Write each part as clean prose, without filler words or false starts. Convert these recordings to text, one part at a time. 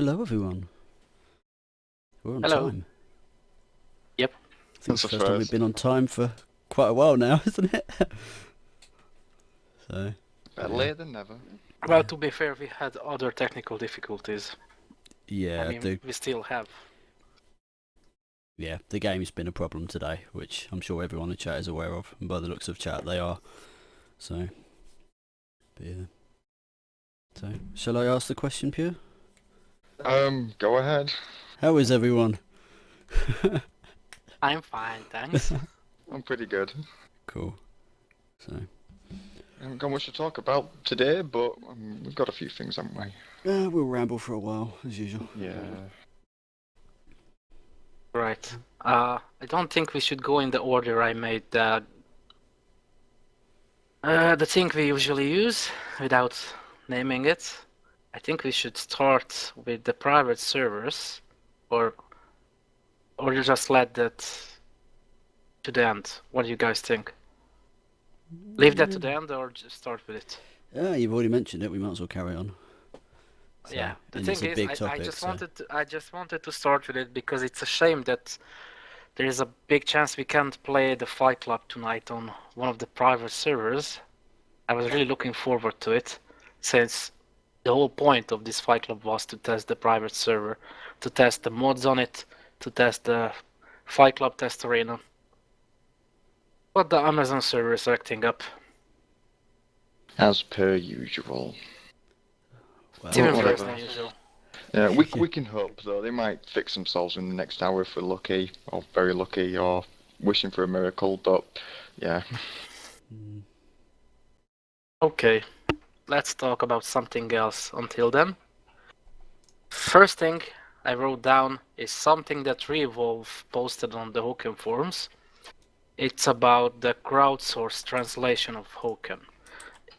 Hello everyone. We're on Hello. time. Yep. I think That's it's the a first time we've first. been on time for quite a while now, isn't it? So, Better yeah. later than never. Well, to be fair, we had other technical difficulties. I Yeah, mean, we still have. the game's been a problem today, which I'm sure everyone in chat is aware of, and by the looks of chat they are. So, but yeah. So, shall I ask the question, Pure? Go ahead. How is everyone? I'm fine, thanks. I'm pretty good. Cool. So, I haven't got much to talk about today, but we've got a few things, haven't we? we'll ramble for a while, as usual. Yeah. Right. I don't think we should go in the order I made the thing we usually use without naming it. I think we should start with the private servers, or you just let that to the end. What do you guys think? Leave that to the end, or just start with it? You've already mentioned it, we might as well carry on. So, Yeah, the and it's thing a is, big I topic, just so... wanted to start with it because it's a shame that there is a big chance we can't play the Fight Club tonight on one of the private servers. I was really looking forward to it, since the whole point of this Fight Club was to test the private server, to test the mods on it, to test the Fight Club test arena. But the Amazon server is acting up. As per usual. Well, It's even whatever. worse than usual. Yeah, we can hope though. They might fix themselves in the next hour if we're lucky, or very lucky, or wishing for a miracle. But yeah. Okay, let's talk about something else until then. First thing I wrote down is something that Revolve posted on the Hawken forums. It's about the crowdsourced translation of Hawken.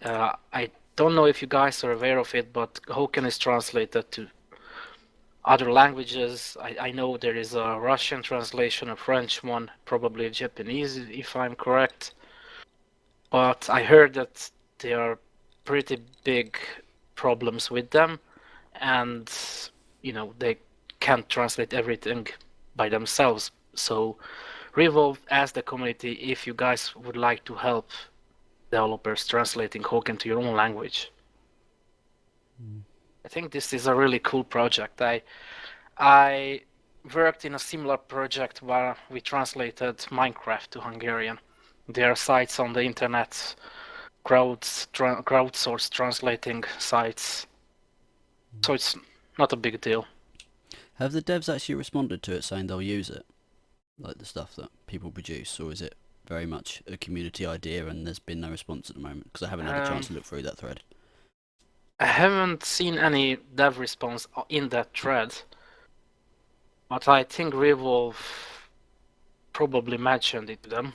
I don't know if you guys are aware of it, but Hawken is translated to other languages. I know there is a Russian translation, a French one, probably Japanese if I'm correct. But I heard that there are pretty big problems with them, and they can't translate everything by themselves. So Revolve asked the community if you guys would like to help developers translating Hawken to your own language. I think this is a really cool project. I worked in a similar project where we translated Minecraft to Hungarian. There are sites on the internet, crowdsourced translating sites, so it's not a big deal. Have the devs actually responded to it saying they'll use it? Like the stuff that people produce, or is it very much a community idea and there's been no response at the moment? Because I haven't had a chance to look through that thread. I haven't seen any dev response in that thread, but I think Revolve probably mentioned it to them.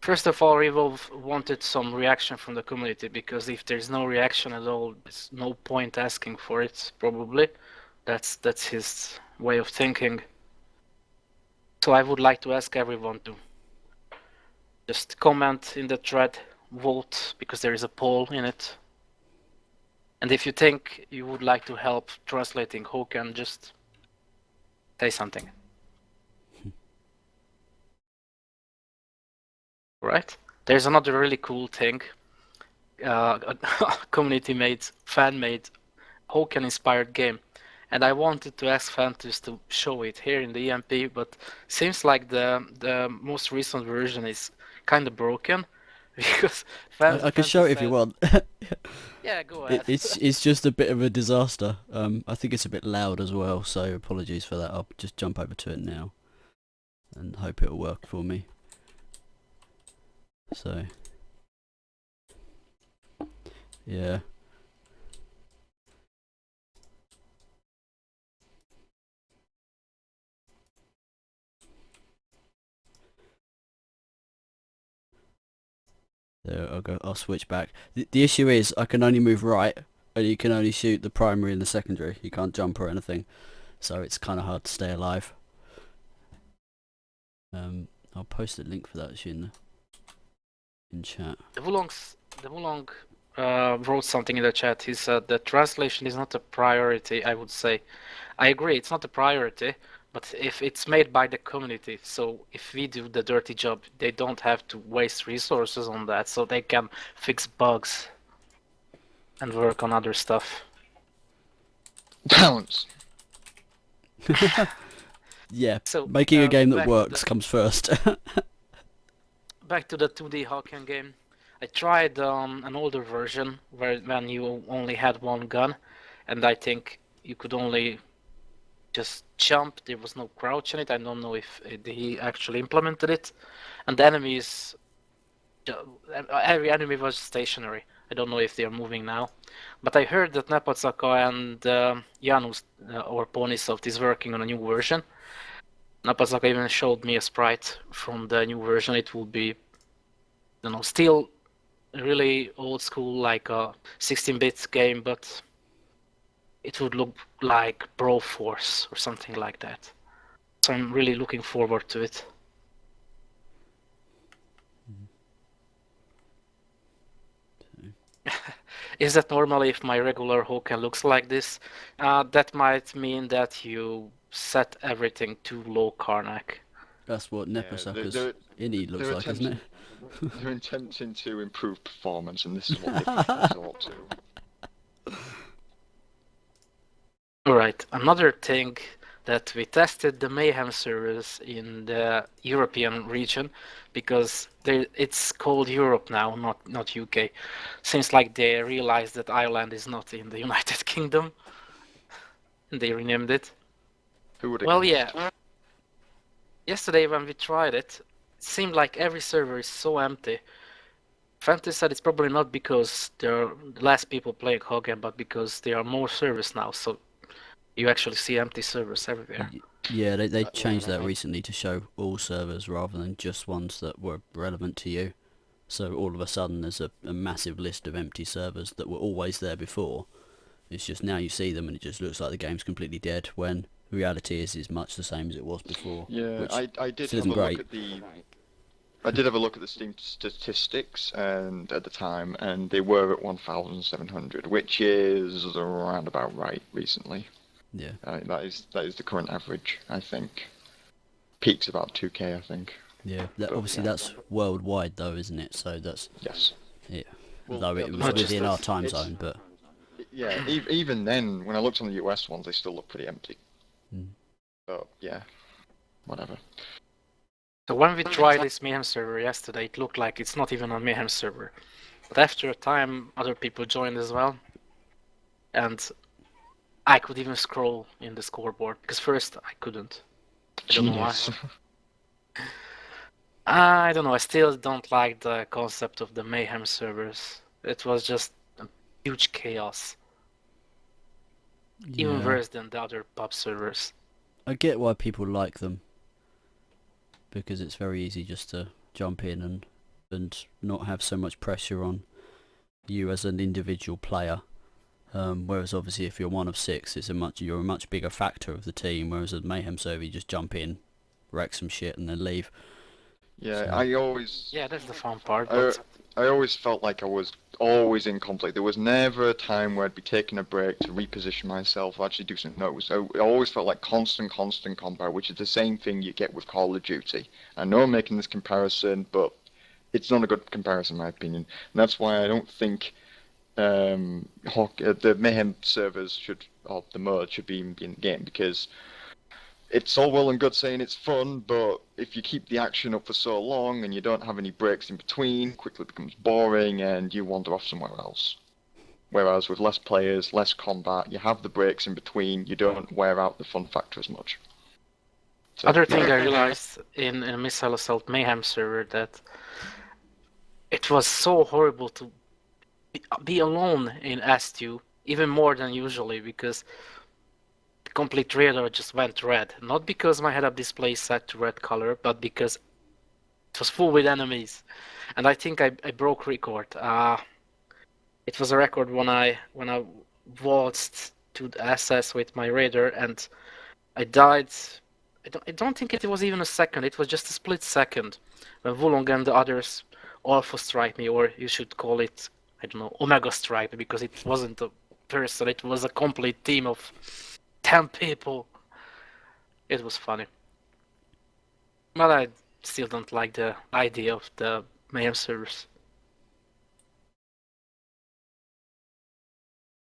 First of all, Revolve wanted some reaction from the community, because if there's no reaction at all, there's no point asking for it, probably. That's his way of thinking. So I would like to ask everyone to just comment in the thread, vote, because there is a poll in it. And if you think you would like to help translating Hawken, just say something. Right? There's another really cool thing. A community-made, fan-made, Hawken-inspired game. And I wanted to ask Fantus to show it here in the EMP, but seems like the most recent version is kind of broken, because I can show it if you want. Yeah, go ahead. It's just a bit of a disaster. I think it's a bit loud as well, so apologies for that. I'll just jump over to it now and hope it'll work for me. So, yeah. There, I'll switch back. The issue is I can only move right, and you can only shoot the primary and the secondary. You can't jump or anything, so it's kind of hard to stay alive. I'll post a link for that in chat. The Wulong wrote something in the chat. He said that translation is not a priority, I would say. I agree, it's not a priority, but if it's made by the community, so if we do the dirty job, they don't have to waste resources on that, so they can fix bugs and work on other stuff. Balance. Yeah, So, making a game that back to works the- comes first. Back to the 2D Hawken game. I tried an older version when you only had one gun, and I think you could only just jump. There was no crouch in it. I don't know if he actually implemented it. And the enemies, every enemy was stationary. I don't know if they are moving now. But I heard that Napatsaka and Janus or Ponysoft is working on a new version. Napatsaka even showed me a sprite from the new version. It will be, still really old school, like a 16-bit game, but it would look like Broforce or something like that. So I'm really looking forward to it. Is that normally if my regular Hawken looks like this? That might mean that you set everything to low Karnak. That's what Nepasaka's they're- innie looks like, isn't it? They're attempting to improve performance, and this is what they resort to. Alright, another thing that we tested the Mayhem servers in the European region, because it's called Europe now, not UK. Seems like they realized that Ireland is not in the United Kingdom, and they renamed it. Who would have Well, guessed? yeah. Yesterday when we tried it, it seemed like every server is so empty. Fantasy said it's probably not because there are less people playing Hawken, but because there are more servers now, so you actually see empty servers everywhere. Yeah, they changed that recently to show all servers rather than just ones that were relevant to you. So all of a sudden there's a massive list of empty servers that were always there before. It's just now you see them and it just looks like the game's completely dead, when the reality is much the same as it was before. Yeah, which I did still have a isn't look great. at the. I did have a look at the Steam statistics, and at the time, and they were at 1,700, which is around about right recently. Yeah. That is the current average, I think. Peaks about 2K, I think. Yeah. But, Obviously yeah. that's worldwide though, isn't it? So that's Yes. yeah. Well, Though yeah, it but was not just within our this, time it's- zone, but Yeah, even then, when I looked on the US ones, they still look pretty empty. Mm. So yeah, whatever. So when we tried this Mayhem server yesterday, it looked like it's not even a Mayhem server. But after a time, other people joined as well. And I could even scroll in the scoreboard, because first I couldn't. I don't know why. Genius. I don't know, I still don't like the concept of the Mayhem servers. It was just a huge chaos. Even yeah. worse than the other pub servers. I get why people like them, because it's very easy just to jump in and not have so much pressure on you as an individual player. Whereas obviously if you're one of six, you're a much bigger factor of the team. Whereas at Mayhem server, you just jump in, wreck some shit, and then leave. Yeah, So- I always. Yeah, that's the fun part, I, but I always felt like I was always in conflict. There was never a time where I'd be taking a break to reposition myself, or actually do something. No, so I always felt like constant combat, which is the same thing you get with Call of Duty. I know I'm making this comparison, but it's not a good comparison in my opinion. And that's why I don't think the Mayhem servers or the mode should be in the game, because it's all well and good saying it's fun, but if you keep the action up for so long and you don't have any breaks in between, quickly it becomes boring and you wander off somewhere else. Whereas with less players, less combat, you have the breaks in between, you don't wear out the fun factor as much. So, other thing I realized in a Missile Assault Mayhem server, that it was so horrible to be alone in S2, even more than usually, because the complete radar just went red. Not because my head-up display is set to red color, but because it was full with enemies. And I think I broke record. It was a record when I waltzed to the SS with my radar, and I died. I don't think it was even a second. It was just a split second when Wulong and the others alpha strike me, or you should call it I don't know, Omega Strike, because it wasn't a person, it was a complete team of 10 people. It was funny. But I still don't like the idea of the mayhem servers.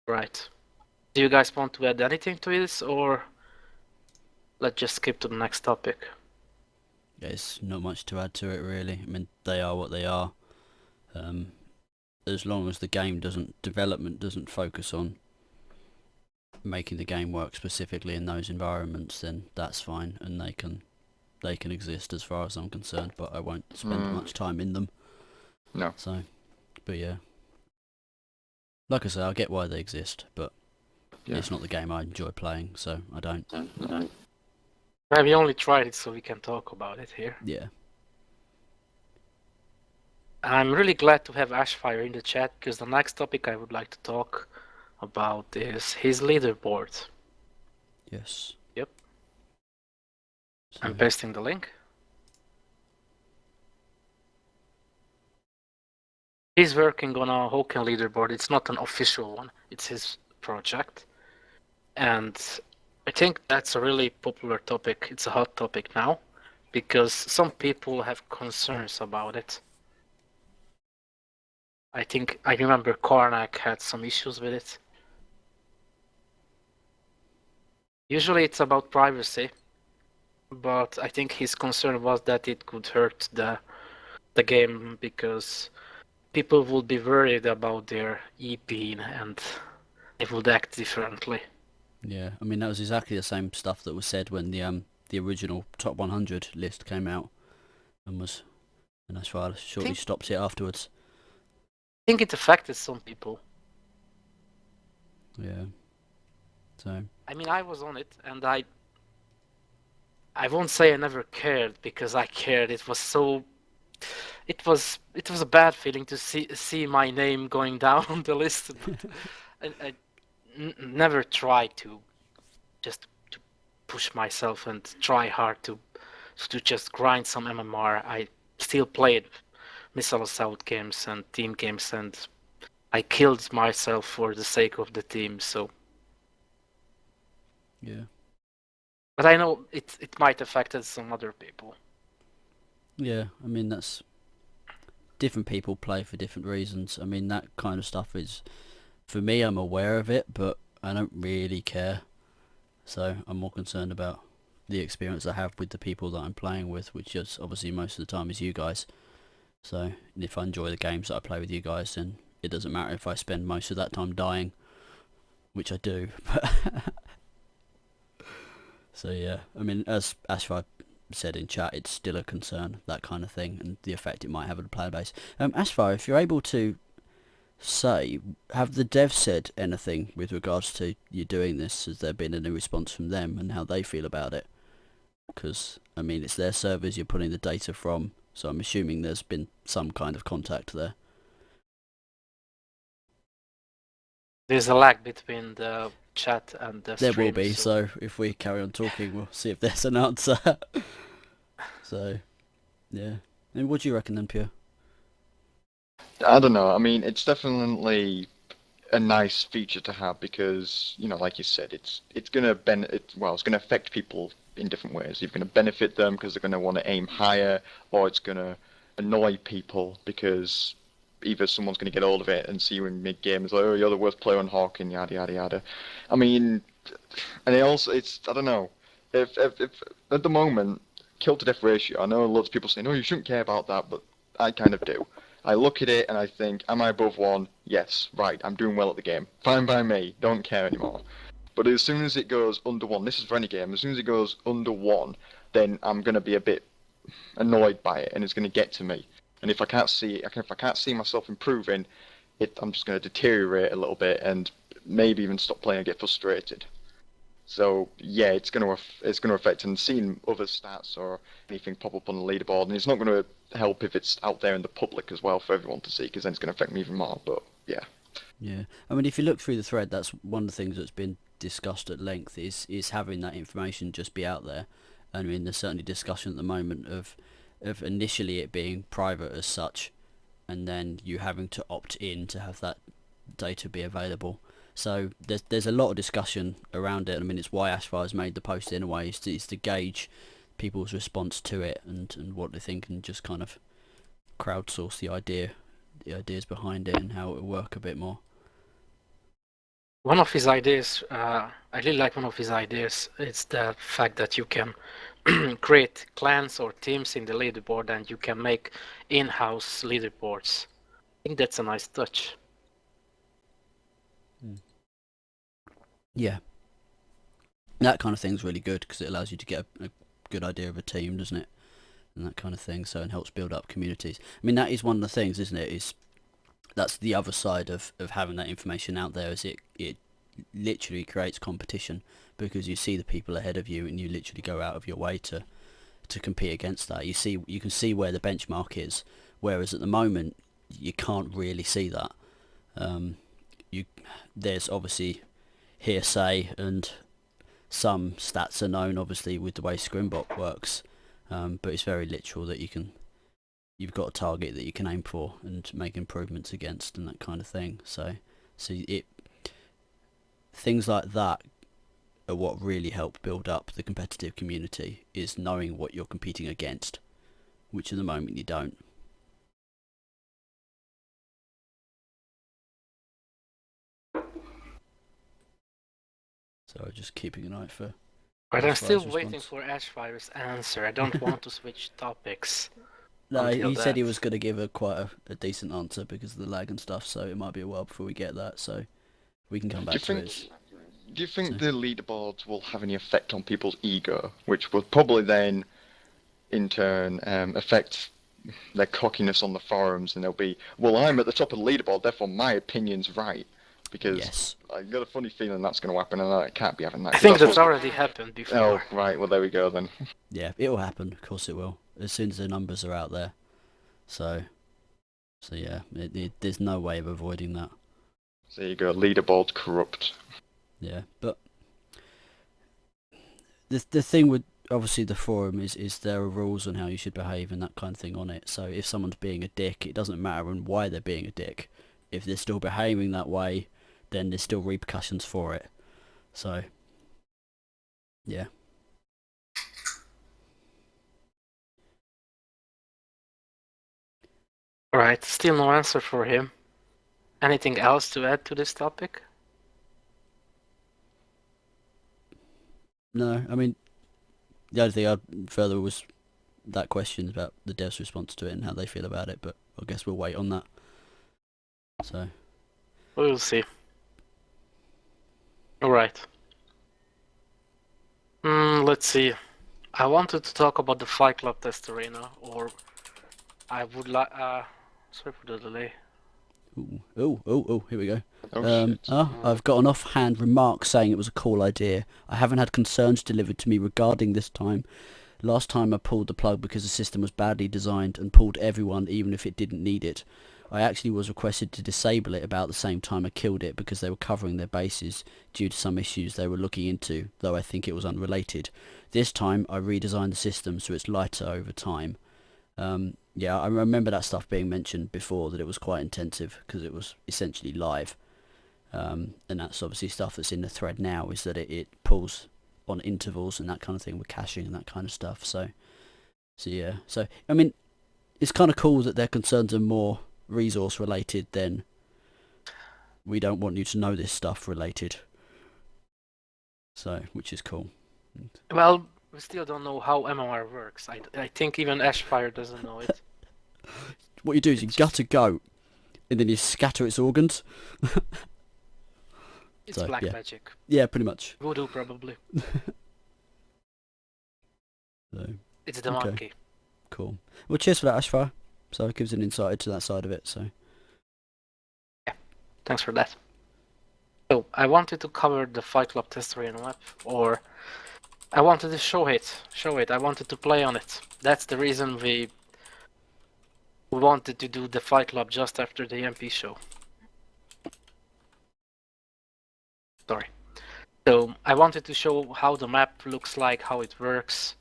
Right. Do you guys want to add anything to this, or let's just skip to the next topic? There's not much to add to it really. I mean, they are what they are. As long as the development doesn't focus on making the game work specifically in those environments, then that's fine, and they can exist as far as I'm concerned. But I won't spend much time in them. No. So, but yeah, like I say, I get why they exist, but it's not the game I enjoy playing, so I don't. Well, we only tried it so we can talk about it here. Yeah. I'm really glad to have Ashfire in the chat, because the next topic I would like to talk about is his leaderboard. Yes. Yep. So, I'm pasting the link. He's working on a Hawken leaderboard. It's not an official one. It's his project. And I think that's a really popular topic. It's a hot topic now, because some people have concerns about it. I remember Karnak had some issues with it. Usually it's about privacy, but I think his concern was that it could hurt the game, because people would be worried about their EP and they would act differently. yeah, I mean that was exactly the same stuff that was said when the original top 100 list came out, and that's why I shortly stopped it afterwards. I think it affected some people. Yeah. So. I mean, I was on it, and I won't say I never cared, because I cared. It was so. It was a bad feeling to see my name going down on the list. I never tried to push myself and try hard to just grind some MMR. I still played Missile Assault games and team games, and I killed myself for the sake of the team. So. Yeah. But I know it might affect some other people. Yeah, I mean that's different people play for different reasons. I mean that kind of stuff is, for me, I'm aware of it, but I don't really care. So I'm more concerned about the experience I have with the people that I'm playing with, which is obviously most of the time is you guys. So if I enjoy the games that I play with you guys, then it doesn't matter if I spend most of that time dying, which I do. So yeah, I mean, as Ashfire said in chat, it's still a concern, that kind of thing, and the effect it might have on the player base. Ashfire, if you're able to say, have the devs said anything with regards to you doing this? Has there been any response from them and how they feel about it? Because, I mean, it's their servers you're putting the data from, so I'm assuming there's been some kind of contact there. There's a lag between the chat and the There stream. will be, so if we carry on talking, we'll see if there's an answer. So, yeah. And what do you reckon then, Pure? I don't know. I mean, it's definitely a nice feature to have because, you know, like you said, it's gonna it's gonna affect people in different ways. It's gonna benefit them because they're gonna want to aim higher, or it's gonna annoy people because either someone's gonna get hold of it and see you in mid-game and say, oh, you're the worst player on Hawken, yada yada yada. I mean, and it's I don't know. If at the moment, kill to death ratio, I know lots of people say, no, you shouldn't care about that, but I kind of do. I look at it and I think, am I above 1? Yes, right, I'm doing well at the game. Fine by me, don't care anymore. But as soon as it goes under 1, this is for any game, as soon as it goes under 1, then I'm going to be a bit annoyed by it and it's going to get to me. And if I can't see myself improving, I'm just going to deteriorate a little bit and maybe even stop playing and get frustrated. So yeah, it's going to affect, and seeing other stats or anything pop up on the leaderboard, and it's not going to help if it's out there in the public as well for everyone to see, because then it's going to affect me even more. But yeah. Yeah, I mean, if you look through the thread, that's one of the things that's been discussed at length is having that information just be out there. I mean, there's certainly discussion at the moment of initially it being private as such, and then you having to opt in to have that data be available. So there's a lot of discussion around it. I mean, it's why Ashfire's made the post in a way, is to gauge people's response to it and what they think, and just kind of crowdsource the ideas behind it and how it will work a bit more. One of his ideas, I really like one of his ideas. It's the fact that you can create clans or teams in the leaderboard, and you can make in-house leaderboards. I think that's a nice touch. Yeah, that kind of thing's really good because it allows you to get a good idea of a team, doesn't it, and that kind of thing. So it helps build up communities. I mean, that is one of the things, isn't it? Is that's the other side of having that information out there, is it literally creates competition, because you see the people ahead of you and you literally go out of your way to compete against that. You can see where the benchmark is, whereas at the moment you can't really see that. There's obviously hearsay, and some stats are known obviously with the way Scrimbot works, but it's very literal that you've got a target that you can aim for and make improvements against and that kind of thing. So things like that are what really help build up the competitive community, is knowing what you're competing against, which at the moment you don't. So just keeping an eye for. But I'm Ashfire's still waiting response. for Ashfire's answer. I don't want to switch topics. No, Until he said he that. was going to give quite a decent answer because of the lag and stuff, so it might be a while before we get that, so we can come back to it. Do you think So- the leaderboards will have any effect on people's ego, which will probably then, in turn, affect their cockiness on the forums, and they'll be, well, I'm at the top of the leaderboard, therefore my opinion's right, because Yes. I got a funny feeling that's going to happen, and I can't be having that. I think 'cause that's what- already happened before. Oh, right, well, there we go then. Yeah, it will happen. Of course it will. As soon as the numbers are out there. So yeah, there's no way of avoiding that. So there you go, leaderboard corrupt. Yeah, but the thing with obviously the forum is there are rules on how you should behave and that kind of thing on it. So if someone's being a dick, it doesn't matter on why they're being a dick. If they're still behaving that way, then there's still repercussions for it. So yeah. Right, still no answer for him. Anything else to add to this topic? No, I mean, the only thing I'd further was that question about the devs' response to it and how they feel about it, but I guess we'll wait on that. So We'll see. Alright. Let's see. I wanted to talk about the Fight Club test arena, or I would like... sorry for the delay. ooh, here we go. Oh, shit. I've got an offhand remark saying it was a cool idea. I haven't had concerns delivered to me regarding this time. Last time I pulled the plug because the system was badly designed and pulled everyone even if it didn't need it. I actually was requested to disable it about the same time I killed it because they were covering their bases due to some issues they were looking into, though I think it was unrelated. This time I redesigned the system so it's lighter over time. Yeah, I remember that stuff being mentioned before, that it was quite intensive because it was essentially live. And that's obviously stuff that's in the thread now, is that it pulls on intervals and that kind of thing with caching and that kind of stuff. So yeah. So, I mean, it's kind of cool that their concerns are more resource related than we don't want you to know this stuff related. So, which is cool. Well, we still don't know how MMR works. I think even Ashfire doesn't know it. What you do is you gut a goat and then you scatter its organs. It's So, black yeah. magic. Yeah, pretty much. Voodoo, probably. So, It's the Okay. monkey. cool. Well, cheers for that, Ashfire. So it gives an insight into that side of it. So Thanks for that. So, I wanted to cover the Fight Club test arena map, or I wanted to show it. I wanted to play on it. That's the reason we wanted to do the Fight Club just after the EMP show. Sorry. So, I wanted to show how the map looks like, how it works.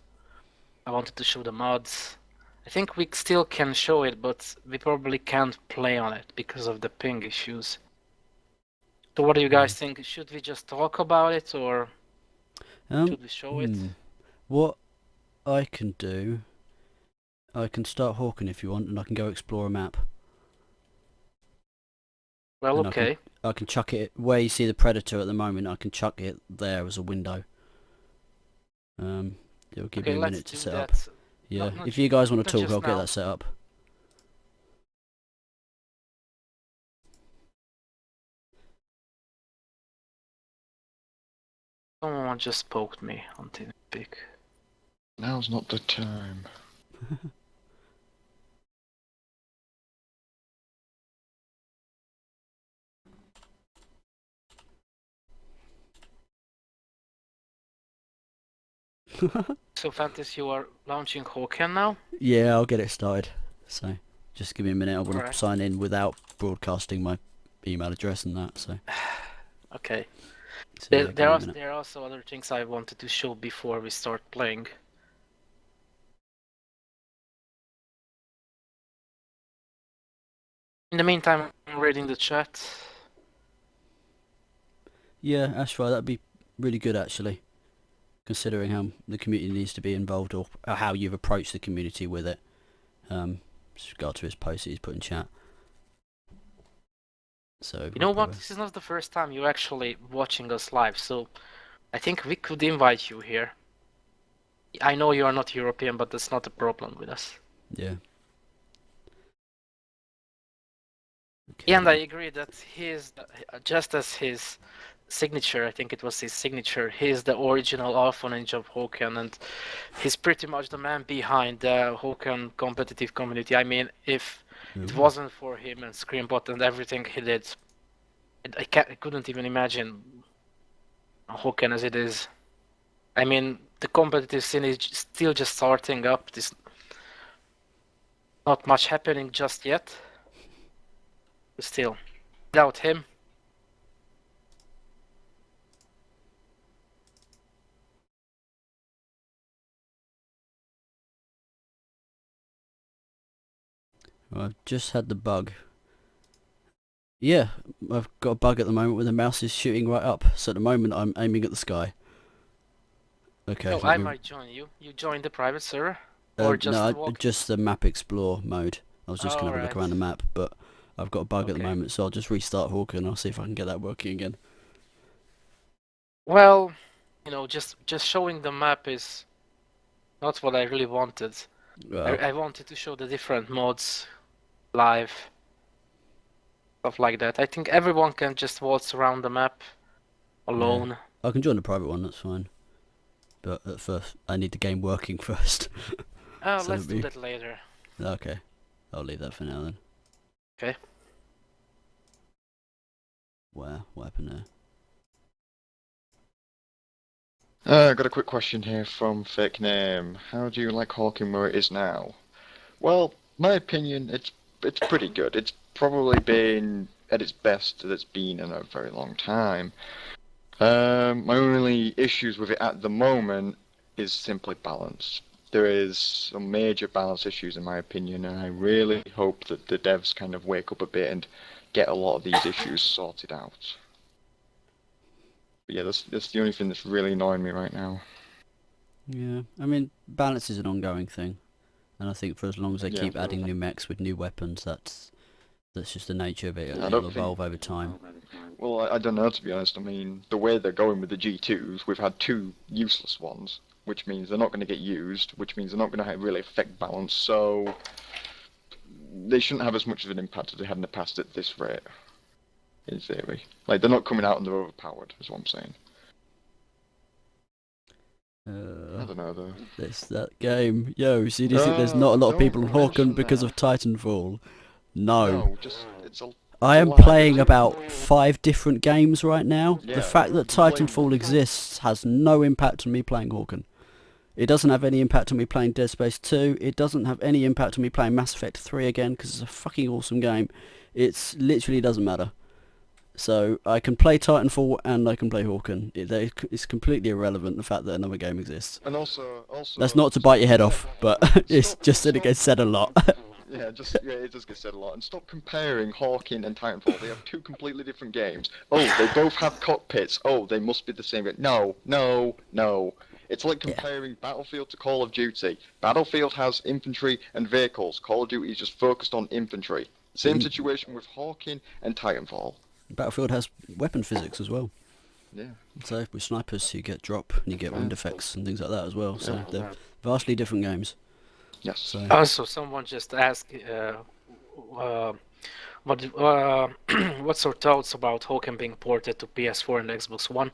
I wanted to show the mods, I think we still can show it, but we probably can't play on it because of the ping issues. So what do you guys think? Should we just talk about it, or should we show it? What I can do, I can start Hawken if you want, and I can go explore a map. Well, And okay. I can chuck it where you see the predator at the moment. I can chuck it there as a window. It'll give you a minute to set up. Yeah, not if you guys want not to talk, just I'll get now. that set up. Someone just poked me on TeamSpeak. Now's not the time. So, Fantasy, you are launching Hawken now? Yeah, I'll get it started. So, just give me a minute. I want to Alright. sign in without broadcasting my email address and that. So, Okay. so yeah, give me a minute. There are also other things I wanted to show before we start playing. In the meantime, I'm reading the chat. Yeah, Ashfire, that'd be really good actually, considering how the community needs to be involved, or how you've approached the community with it. With regard to his post that he's put in chat. So You know what? This is not the first time you're actually watching us live, so I think we could invite you here. I know you are not European, but that's not a problem with us. Yeah. Okay. And I agree that just as his signature, I think it was his signature, he's the original orphanage of Hawken, and he's pretty much the man behind the Hawken competitive community. I mean, if it wasn't for him and Screambot and everything he did, I couldn't even imagine Hawken as it is. I mean, the competitive scene is still just starting up. There's not much happening just yet. But still, without him, Well, I've just had the bug. Yeah, I've got a bug at the moment where the mouse is shooting right up. So at the moment I'm aiming at the sky. Okay. so I might join you. You join the private server? Or just no, walk? just the map explore mode. I was just going to have a look Alright. around the map, but I've got a bug at the Okay. moment, so I'll just restart Hawken and I'll see if I can get that working again. Well, you know, just showing the map is not what I really wanted. Well, I wanted to show the different mods live, stuff like that. I think everyone can just waltz around the map alone. I can join the private one, that's fine. But at first, I need the game working first. So Let's it'll do that later. Okay, I'll leave that for now then. Okay. Wow, what happened there? I got a quick question here from Fake Name. How do you like Hawken where it is now? Well, my opinion, it's pretty good. It's probably been at its best that it's been in a very long time. My only issues with it at the moment is simply balance. There is some major balance issues in my opinion, and I really hope that the devs kind of wake up a bit and get a lot of these issues sorted out. But yeah, that's the only thing that's really annoying me right now. Yeah, I mean, balance is an ongoing thing. And I think for as long as they Yeah, keep adding new mechs with new weapons, that's just the nature of it. I It'll don't evolve over time. Well, I don't know, to be honest. I mean, the way they're going with the G2s, we've had 2 useless ones, which means they're not going to get used, which means they're not going to really affect balance, so they shouldn't have as much of an impact as they had in the past at this rate, in theory. Like, they're not coming out and they're overpowered, is what I'm saying. I don't know, though. That game. Yo, see, do you think there's not a lot of people on Don't mention Hawken because that. of Titanfall? No. No, just, it's a I am lie. playing about 5 different games right now. Yeah, The fact that you're playing- Titanfall exists has no impact on me playing Hawken. It doesn't have any impact on me playing Dead Space 2. It doesn't have any impact on me playing Mass Effect 3 again, because it's a fucking awesome game. It's literally doesn't matter. So I can play Titanfall and I can play Hawken. It's completely irrelevant the fact that another game exists. And also, That's not to bite your head off, but it's stop, just that it stop. gets said a lot. Yeah, it does get said a lot. And stop comparing Hawken and Titanfall. They have two completely different games. Oh, they both have cockpits. Oh, they must be the same game. No, no, no. It's like Yeah. comparing Battlefield to Call of Duty. Battlefield has infantry and vehicles. Call of Duty is just focused on infantry. Same situation with Hawken and Titanfall. Battlefield has weapon physics as well. Yeah. So with snipers you get drop and you get wind effects and things like that as well. So Yeah. they're vastly different games. Yes. So Also, someone just asked, what's your thoughts about Hawken being ported to PS4 and Xbox One?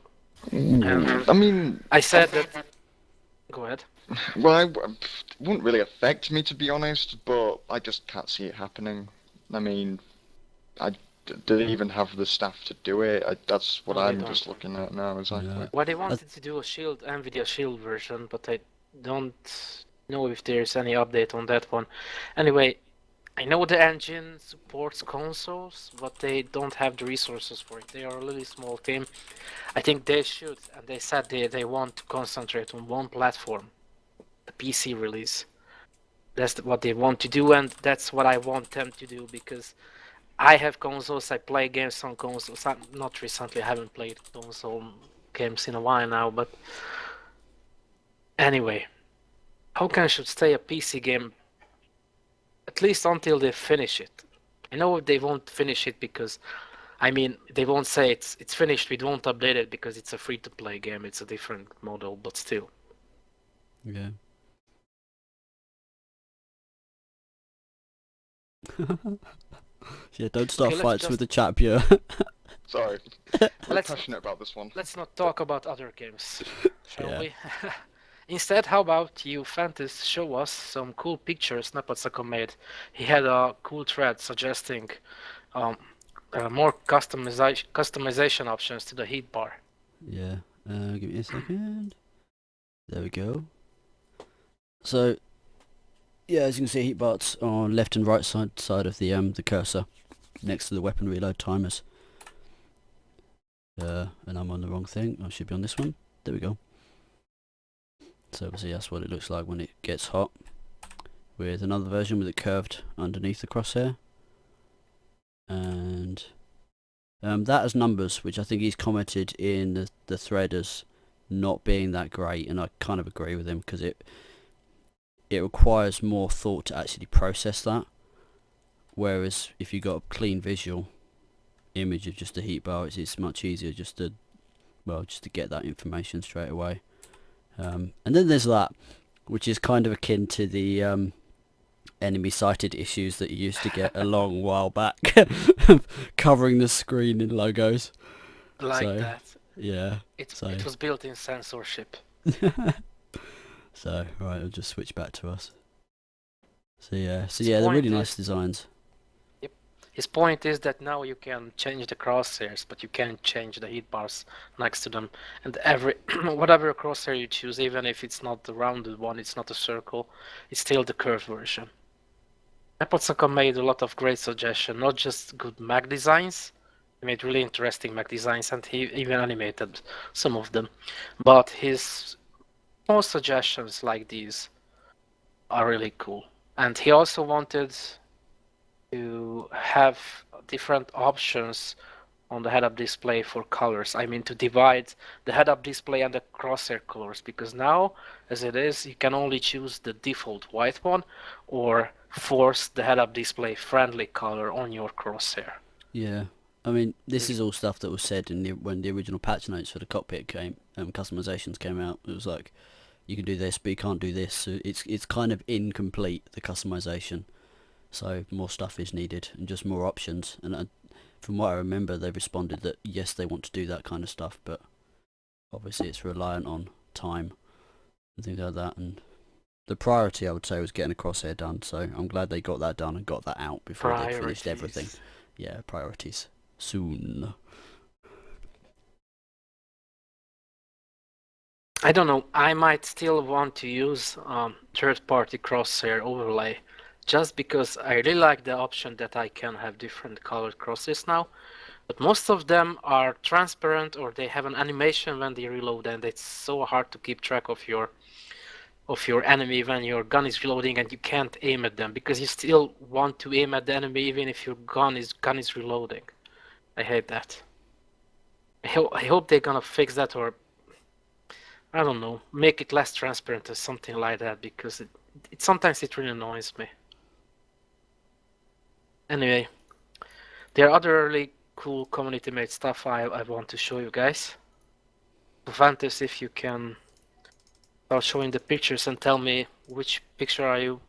I mean, I said that. Go ahead. well, it wouldn't really affect me to be honest, but I just can't see it happening. I mean, do they even have the staff to do it? That's what No, they I'm don't. just looking at now, exactly. Yeah. Well, they wanted to do a Shield, Nvidia Shield version, but I don't know if there's any update on that one. Anyway, I know the engine supports consoles, but they don't have the resources for it. They are a really small team. I think they should, and they said they want to concentrate on one platform, the PC release. That's what they want to do, and that's what I want them to do, because I have consoles, I play games on consoles. Not recently, I haven't played console games in a while now, but anyway, Hawken should stay a PC game at least until they finish it. I know they won't finish it because, I mean, they won't say it's finished, we won't update it because it's a free-to-play game, it's a different model, but still. yeah. Yeah, don't start Okay, let's fights just- with the chat, Pure. Sorry, I'm Let's- passionate about this one. Let's not talk about other games, shall Yeah. we? Instead, how about you, Fantas, show us some cool pictures Napatsako made. He had a cool thread suggesting more customization options to the heat bar. Yeah. Give me a second. There we go. So, yeah, as you can see, heat bars on left and right side of the cursor, next to the weapon reload timers. And I'm on the wrong thing. I should be on this one. There we go. So obviously that's what it looks like when it gets hot. With another version with it curved underneath the crosshair. And that has numbers, which I think he's commented in the thread as not being that great, and I kind of agree with him because it requires more thought to actually process that. Whereas if you got a clean visual image of just a heat bar, it's much easier just to get that information straight away. And then there's that, which is kind of akin to the enemy sighted issues that you used to get a long while back, covering the screen in logos. Like So, that. Yeah. It so- was built in censorship. So right, I'll just switch back to us. So yeah, His they're point really is- nice designs. His point is that now you can change the crosshairs, but you can't change the heat bars next to them. And every whatever crosshair you choose, even if it's not the rounded one, it's not a circle, it's still the curved version. Napatsaka made a lot of great suggestions, not just good Mac designs. He made really interesting Mac designs, and he even animated some of them. But his small suggestions like these are really cool. And he also wanted to have different options on the head-up display for colors. I mean, to divide the head-up display and the crosshair colors, because now, as it is, you can only choose the default white one or force the head-up display friendly color on your crosshair. Yeah, I mean, this is all stuff that was said in when the original patch notes for the cockpit customizations came out. It was like, you can do this, but you can't do this. So it's kind of incomplete, the customization. So more stuff is needed and just more options. And from what I remember, they responded that yes, they want to do that kind of stuff, but obviously it's reliant on time and things like that. And the priority, I would say, was getting a crosshair done. So I'm glad they got that done and got that out before they finished everything. Yeah, priorities. Soon. I don't know, I might still want to use third-party crosshair overlay, just because I really like the option that I can have different colored crosses now. But most of them are transparent or they have an animation when they reload, and it's so hard to keep track of your enemy when your gun is reloading and you can't aim at them because you still want to aim at the enemy even if your gun is reloading. I hate that. I hope they're gonna fix that, or I don't know, make it less transparent or something like that, because it sometimes it really annoys me. Anyway, there are other really cool community made stuff I want to show you guys. Vantus, if you can start showing the pictures and tell me which picture are you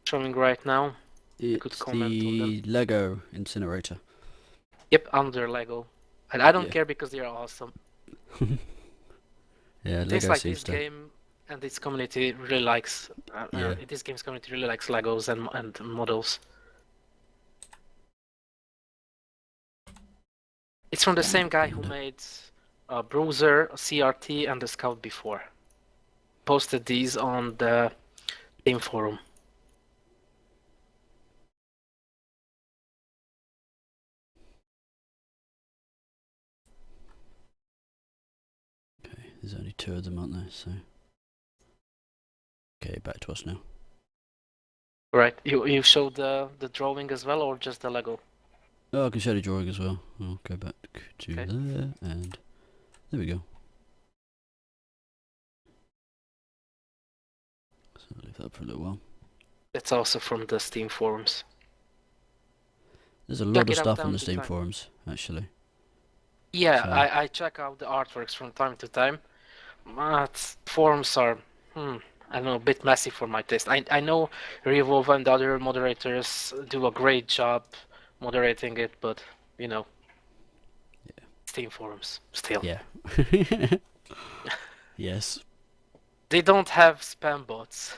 showing right now. Could It's comment on the Lego incinerator. Yep, under Lego. And I don't Yeah. care because they are awesome. Yeah, Things Lego like seems this to. game and its community really likes Yeah. this game's community really likes Legos and models. It's from the same guy who made Bruiser, CRT, and the Scout before. Posted these on the game forum. Okay, there's only 2 of them, aren't there? So. Okay, back to us now. Right, you showed the drawing as well, or just the Lego? Oh, I can show the drawing as well. I'll go back to Okay. there, and there we go. So I'll leave that up for a little while. It's also from the Steam forums. There's a Check lot of it out stuff on time the to Steam time. forums, actually. Yeah, So- I check out the artworks from time to time. But forums are, I don't know, a bit messy for my taste. I know Revolve and other moderators do a great job moderating it, but you know, Yeah. Steam forums still. Yeah. Yes. They don't have spam bots.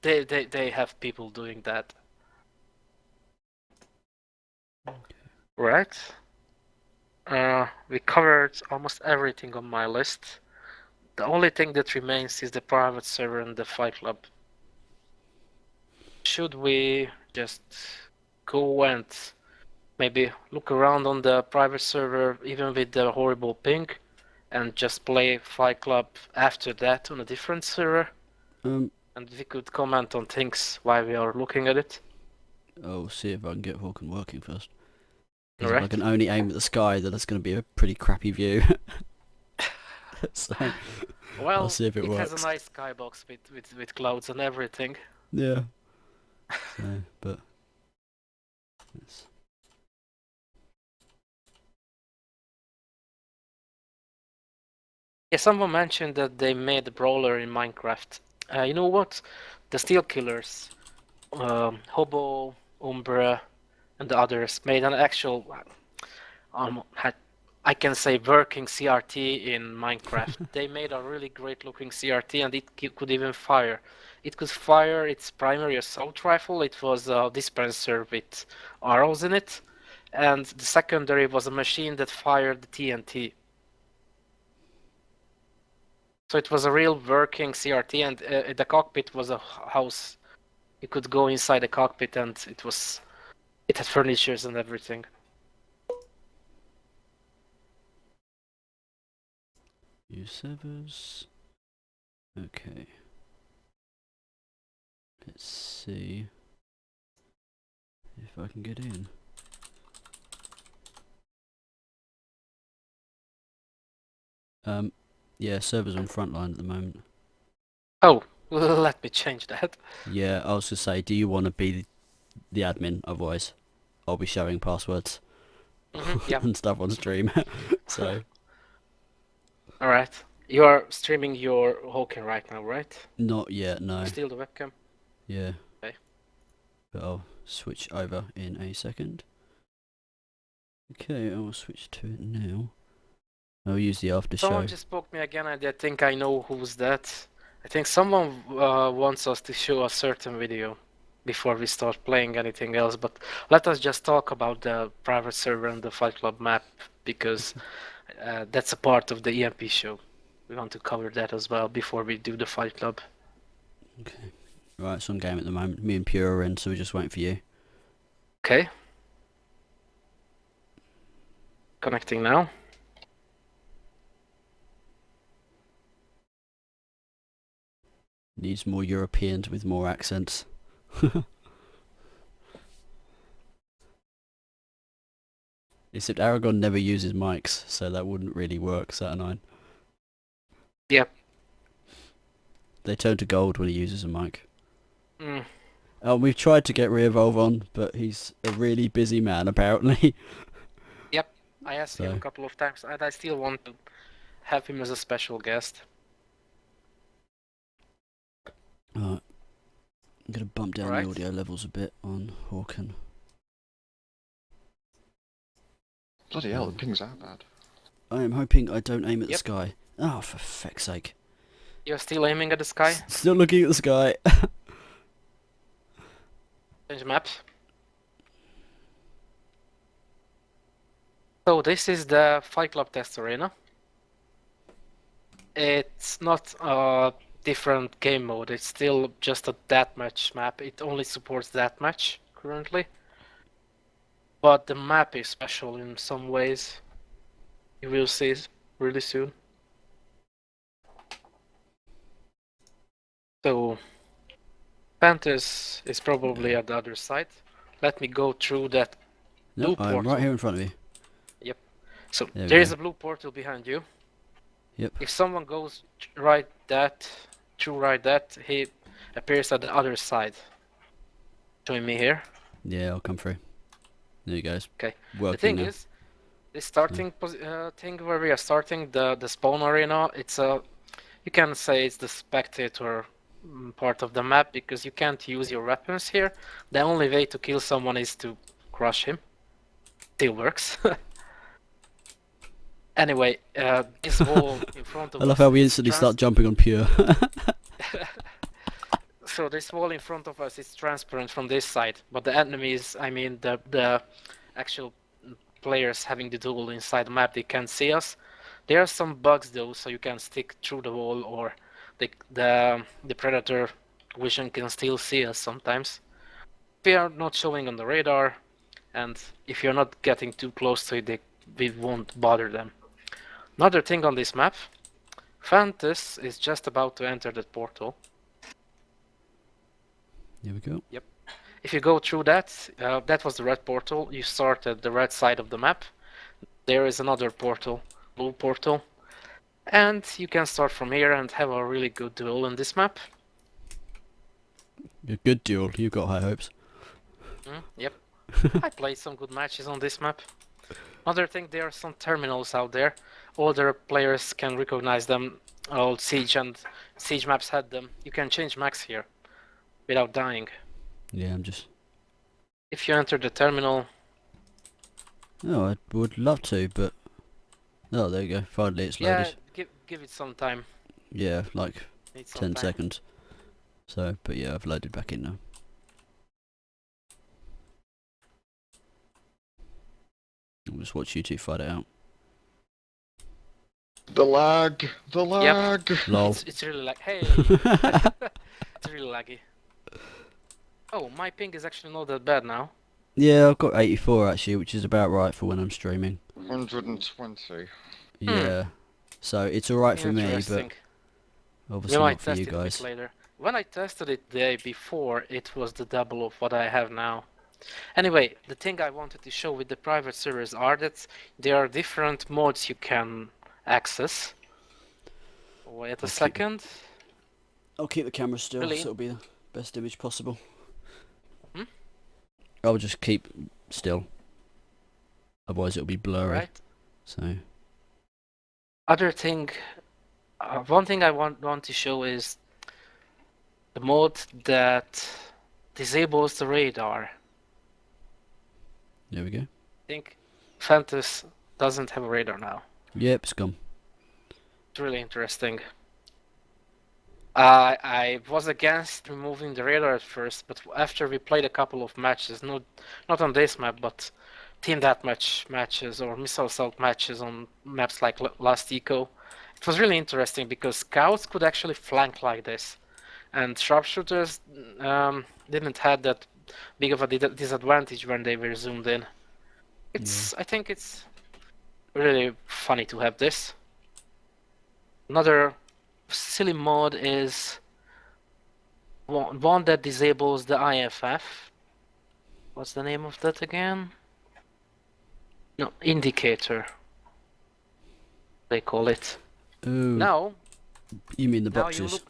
they have people doing that. Right. We covered almost everything on my list. The only thing that remains is the private server and the Fight Club. Should we just go and maybe look around on the private server, even with the horrible ping, and just play Fight Club after that on a different server? And we could comment on things while we are looking at it. I'll see if I can get Hawken working first. 'Cause Alright. if I can only aim at the sky, then that's going to be a pretty crappy view. So, Well, I'll see if it has works. a nice skybox with clouds and everything. Yeah. So, but... Let's... Yeah, someone mentioned that they made a brawler in Minecraft. You know what? The Steel Killers, Hobo, Umbra, and the others made an actual, I can say, working CRT in Minecraft. They made a really great looking CRT, and it could even fire. It could fire its primary assault rifle. It was a dispenser with arrows in it, and the secondary was a machine that fired the TNT. So it was a real working CRT, and the cockpit was a house. You could go inside the cockpit, and it had furnitures and everything. Use servers. Okay. Let's see if I can get in. Yeah, servers on frontline at the moment. Oh, let me change that. Yeah, I was to say, do you want to be the admin? Otherwise, I'll be showing passwords Yeah. and stuff on stream. So, All right. You are streaming your Hawken right now, right? not yet, no. Still the webcam? Yeah. Okay. But I'll switch over in a second. Okay, I'll switch to it now. I'll use the after show. Someone just spoke me again, and I think I know who's that. I think someone wants us to show a certain video before we start playing anything else, but let us just talk about the private server and the Fight Club map, because that's a part of the EMP show. We want to cover that as well before we do the Fight Club. Okay. Right, it's on game at the moment. Me and Pure are in, so we're just waiting for you. Okay. Connecting now. Needs more Europeans with more accents. Except Aragon never uses mics, so that wouldn't really work, Saturnine. Yep. They turn to gold when he uses a mic. Mm. We've tried to get Reevolve on, but he's a really busy man, apparently. Yep. I asked him a So- couple of times, and I still want to have him as a special guest. Alright. I'm going to bump down Right. the audio levels a bit on Hawken. Bloody hell, the pings are bad. I am hoping I don't aim at the Yep. sky. Oh, for feck's sake. You're still aiming at the sky? Still looking at the sky. Change map. So this is the Fight Club test arena. It's not a different game mode, it's still just a deathmatch map. It only supports deathmatch currently. But the map is special in some ways. You will see it really soon. So Panthers is probably at the other side. Let me go through that. No, Blue I'm right portal. here in front of you. So There we there is go. a blue portal behind you. Yep. If someone goes through right that, he appears at the other side. Join me here. Yeah, I'll come through. There you go. Okay. Working The thing now. is, this starting thing where we are starting the spawn arena, it's a, you can say it's the spectator part of the map because you can't use your weapons here. The only way to kill someone is to crush him. Still works. Anyway, this wall in front of I love us how we is instantly start jumping on Pure. So this wall in front of us is transparent from this side, but the enemies, I mean the actual players having the duel inside the map, they can't see us. There are some bugs though, so you can stick through the wall, or the predator vision can still see us sometimes. We are not showing on the radar, and if you're not getting too close to it, we won't bother them. Another thing on this map, Fantas is just about to enter that portal. Here we go. If you go through that, that was the red portal. You start at the red side of the map. There is another portal, blue portal. And you can start from here and have a really good duel in this map. A good duel. You've got high hopes. Yep. I played some good matches on this map. Another thing, there are some terminals out there. Older players can recognize them. Old Siege and Siege maps had them. You can change max here without dying. Yeah, I'm just... If you enter the terminal, Oh, I would love to, but... Oh, there you go. Finally it's yeah, loaded. give it some time. Yeah, like Need some 10 time. seconds. So, but yeah, I've loaded back in now. I'll just watch you two fight it out. The lag! The lag! Lol. It's really like, hey, it's really laggy. Oh, my ping is actually not that bad now. Yeah, I've got 84 actually, which is about right for when I'm streaming. 120. Yeah. So it's alright for me, but Interesting. obviously We might not for test you it a bit guys. later. When I tested it the day before, it was the double of what I have now. Anyway, the thing I wanted to show with the private servers are that there are different modes you can access. Wait a keep it. second. I'll keep the camera still, Really? so it'll be the best image possible. Hmm? I'll just keep still. Otherwise it'll be blurry. Right. So, Other thing, one thing I want to show is the mode that disables the radar. there we go. I think Fantas doesn't have a radar now. Yep, it's gone. It's really interesting. I was against removing the radar at first, but after we played a couple of matches, not on this map, but team deathmatch matches or missile assault matches on maps like Last Eco, it was really interesting because scouts could actually flank like this, and sharpshooters didn't have that big of a disadvantage when they were zoomed in. I think it's really funny to have this. Another silly mod is one that disables the IFF. What's the name of that again? No, indicator. They call it. Oh, Now, you mean the now you boxes? look.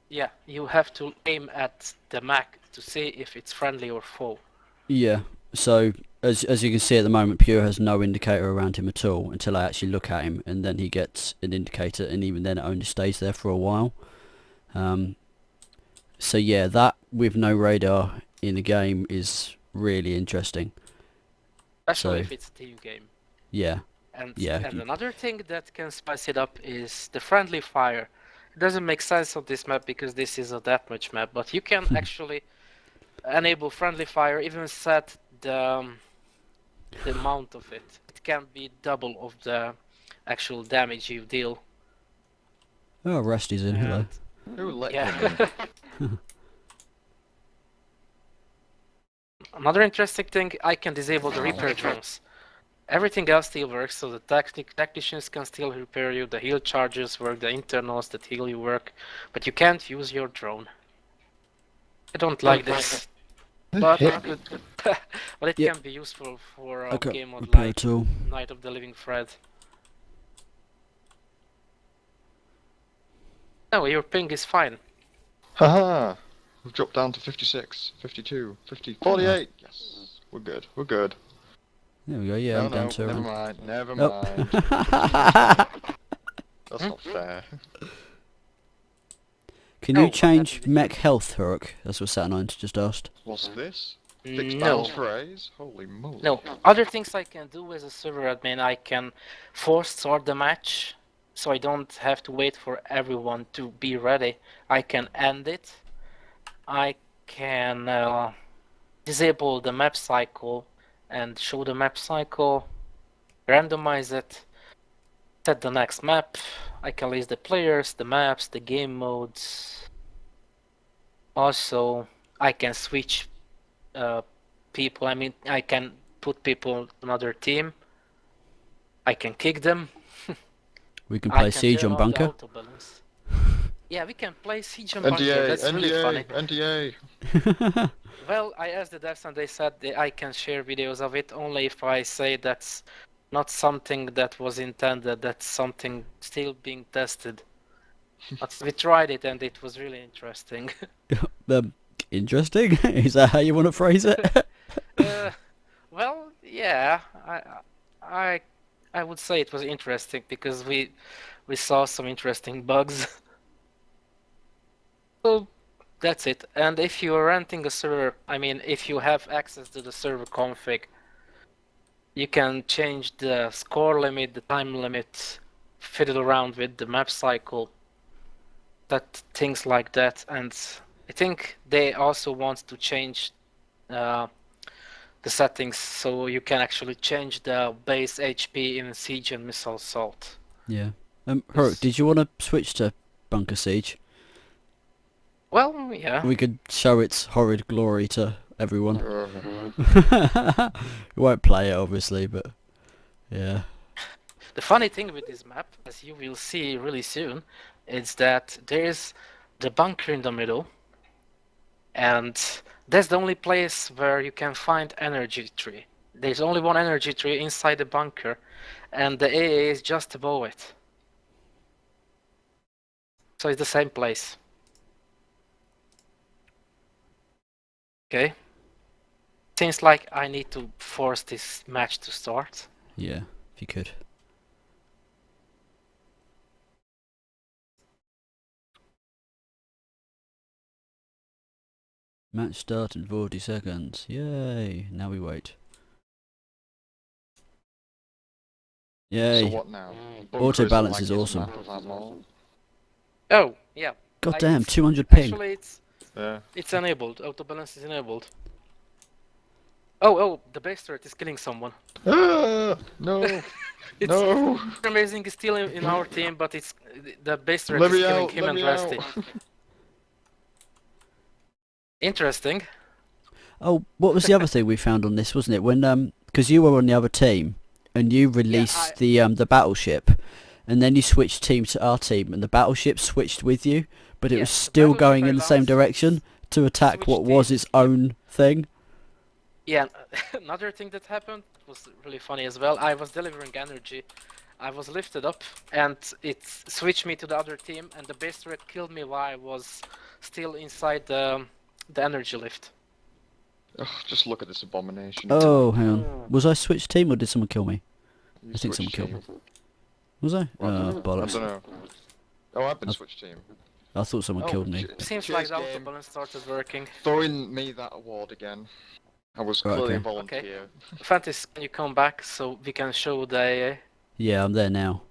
Yeah, you have to aim at the mech to see if it's friendly or foe. Yeah. So as you can see at the moment, Pure has no indicator around him at all until I actually look at him, and then he gets an indicator, and even then it only stays there for a while. So yeah, that with no radar in the game is really interesting. Especially So- if it's a team game. Yeah. And Yeah, and you- another thing that can spice it up is the friendly fire. It doesn't make sense on this map because this is a deathmatch map, but you can actually enable friendly fire, even set the amount of it. It can be double of the actual damage you deal. Oh, Rusty's in. Hello. And Who let yeah. him in? Another interesting thing, I can disable the repair drones. Everything else still works, so the technicians can still repair you, the heal charges work, the internals that heal you work, but you can't use your drone. I don't like this, but it could, but it Yep. can be useful for I a got game mode repair like tool. Night of the Living Fred. No, your ping is fine. Haha! We've dropped down to 56, 52, 50, 48. Yes, we're good. We're good. There we go. Yeah, no, I'm down no, to never around. mind. Never Oh. mind. That's not fair. Can No, you what change happened? mech health, Huruk? That's what Sat9 just asked. What's this? Fixed No. balance for A's? Holy moly. No, other things I can do as a server admin, I can force start the match, so I don't have to wait for everyone to be ready. I can end it. I can disable the map cycle and show the map cycle, randomize it, set the next map. I can list the players, the maps, the game modes. Also, I can switch people. I mean, I can put people on another team. I can kick them. We can I play can Siege turn on off the Bunker. auto balance. Yeah, we can play Siege on Bunker. NDA, That's really funny. NDA, NDA. Well, I asked the devs and they said that I can share videos of it only if I say that's not something that was intended, that's something still being tested. But we tried it and it was really interesting. Interesting? Is that how you want to phrase it? Well, yeah, I would say it was interesting because we saw some interesting bugs. So that's it. And if you're renting a server, I mean, if you have access to the server config, you can change the score limit, the time limit, fiddle around with the map cycle, that things like that. And I think they also want to change the settings so you can actually change the base HP in Siege and Missile Assault. Yeah. Huruk, did you want to switch to Bunker Siege? Well, yeah. We could show its horrid glory to everyone. Uh, We won't play it, obviously, but yeah. The funny thing with this map, as you will see really soon, is that there's the bunker in the middle, and that's the only place where you can find energy tree. There's only one energy tree inside the bunker, and the AA is just above it. So it's the same place. Okay. Seems like I need to force this match to start. Yeah, if you could. Match start in 40 seconds. Yay! Now we wait. Yay! so what now? Auto balance Bunker is the awesome. laggiest map of them all. Oh, yeah. God I- damn, 200 ping. Actually, Yeah. it's enabled. Auto balance is enabled. Oh, the base turret is killing someone. Ah, no, It's no. Amazing is still in our team, but it's the base turret Let is me killing out, him let and me Rusty. out. Interesting. Oh, what was the other thing we found on this, wasn't it? When because you were on the other team, and you released the battleship, and then you switched team to our team, and the battleship switched with you, but it Yeah, was the still going battleship in the I same launched direction to attack switched what was team. its own thing. Yeah, another thing that happened was really funny as well. I was delivering energy. I was lifted up, and it switched me to the other team, and the base turret killed me while I was still inside the energy lift. Ugh, just look at this abomination. Oh, hang on. Was I switched team or did someone kill me? You I think someone switched killed me. team. Was I? Well, Oh, I bollocks. don't know. Oh, I've been I've- switched team. I thought someone Oh, killed me. Seems Cheers, like the game. autobalance started working. Throwing me that award again. I was Right, clearly okay. a volunteer. Fantis, can you come back so we can show the AA? Yeah, I'm there now.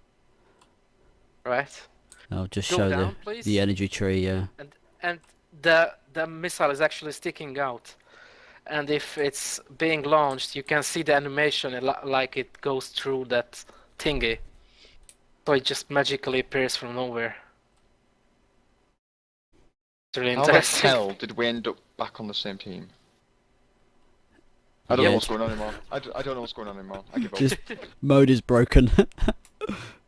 Right? I'll just Go show down, please. the energy tree, yeah. And the missile is actually sticking out. And if it's being launched, you can see the animation like it goes through that thingy. So it just magically appears from nowhere. It's really How the interesting. hell did we end up back on the same team? I don't know Yeah, what's going on anymore. I don't know what's going on anymore. I give up. Just mode is broken.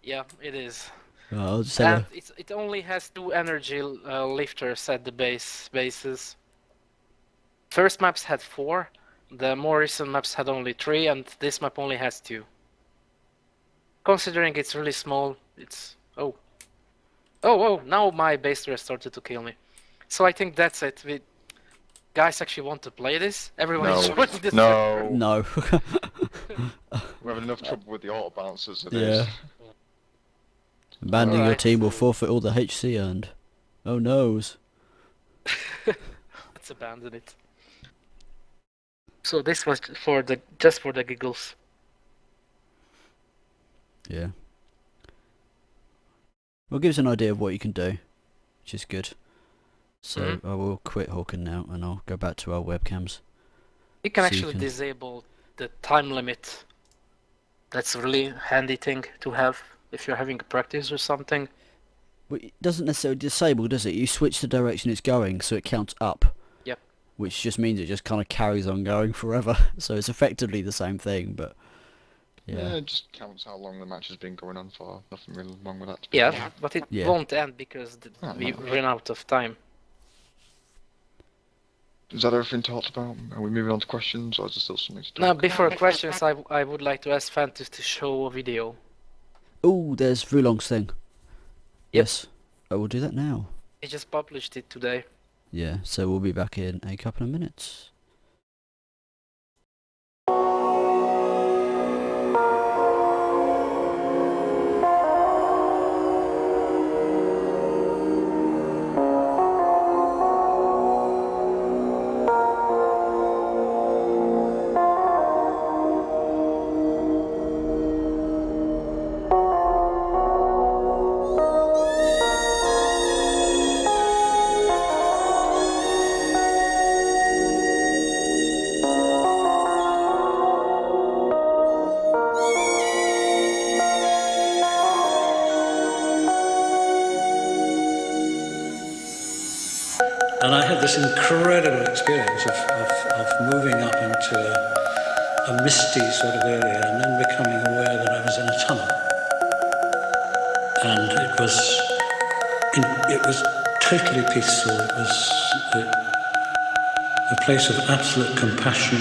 Yeah, it is. I'll just have And it only has 2 energy lifters at the bases. First maps had 4, the more recent maps had only 3, and this map only has 2. Considering it's really small, it's... Oh, now my base turret started to kill me. So I think that's it. Guys actually want to play this? Everyone is No. joining this No. server. no. We're having enough trouble with the auto bouncers as it Yeah. is. Abandoning your Alright. team will forfeit all the HC earned. Oh noes. Let's abandon it. So this was just for the giggles. Yeah. Well, it gives an idea of what you can do, which is good. So I will quit Hawken now, and I'll go back to our webcams. You can So you actually can- disable the time limit. That's a really handy thing to have if you're having a practice or something. But it doesn't necessarily disable, does it? You switch the direction it's going, so it counts up. Yep. Which just means it just kind of carries on going forever. So it's effectively the same thing, but Yeah, yeah. it just counts how long the match has been going on for. Nothing really wrong with that. to be Yeah, fair. but it Yeah. won't end because Oh, we no. ran out of time. Is that everything talked about? Are we moving on to questions, or is there still something to talk Now, about? before questions, I would like to ask Fantis to show a video. Oh, there's Vulong's thing. Yep. Yes. I will do that now. He just published it today. Yeah, so we'll be back in a couple of minutes. And I had this incredible experience of moving up into a misty sort of area and then becoming aware that I was in a tunnel. And it was totally peaceful. It was a place of absolute compassion.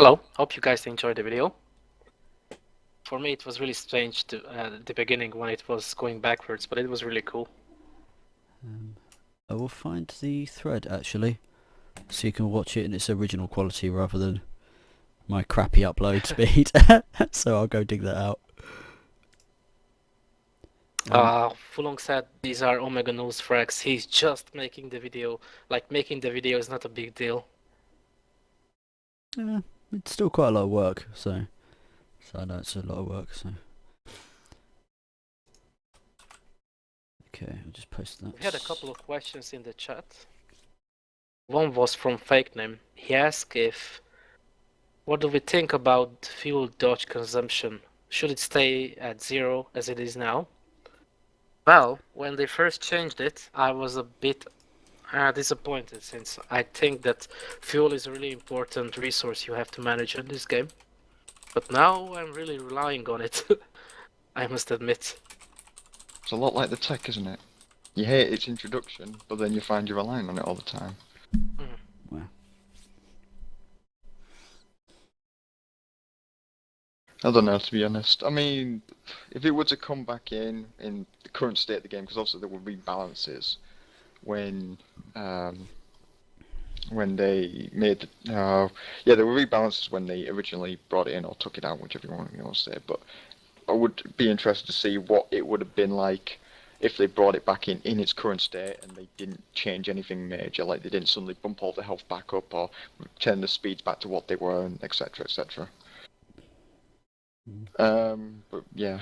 Hello, hope you guys enjoyed the video. For me, it was really strange to at the beginning when it was going backwards, but it was really cool. I will find the thread actually, so you can watch it in its original quality rather than my crappy upload speed. So I'll go dig that out. Fulong said these are Omega News frags. He's just making the video. Like, making the video is not a big deal. Yeah, it's still quite a lot of work, so I know it's a lot of work, so. Okay, I'll just post that. We had a couple of questions in the chat. One was from Fake Name. He asked what do we think about fuel dodge consumption? Should it stay at 0 as it is now? Well, when they first changed it, I was a bit disappointed, since I think that fuel is a really important resource you have to manage in this game. But now I'm really relying on it, I must admit. It's a lot like the tech, isn't it? You hate its introduction, but then you find you're relying on it all the time. Well, I don't know, to be honest. I mean, if it were to come back in the current state of the game, because obviously there were rebalances when they made there were rebalances when they originally brought it in or took it out, whichever one you want to say. But I would be interested to see what it would have been like if they brought it back in its current state and they didn't change anything major, like they didn't suddenly bump all the health back up or turn the speeds back to what they were, and etc. etc. But yeah.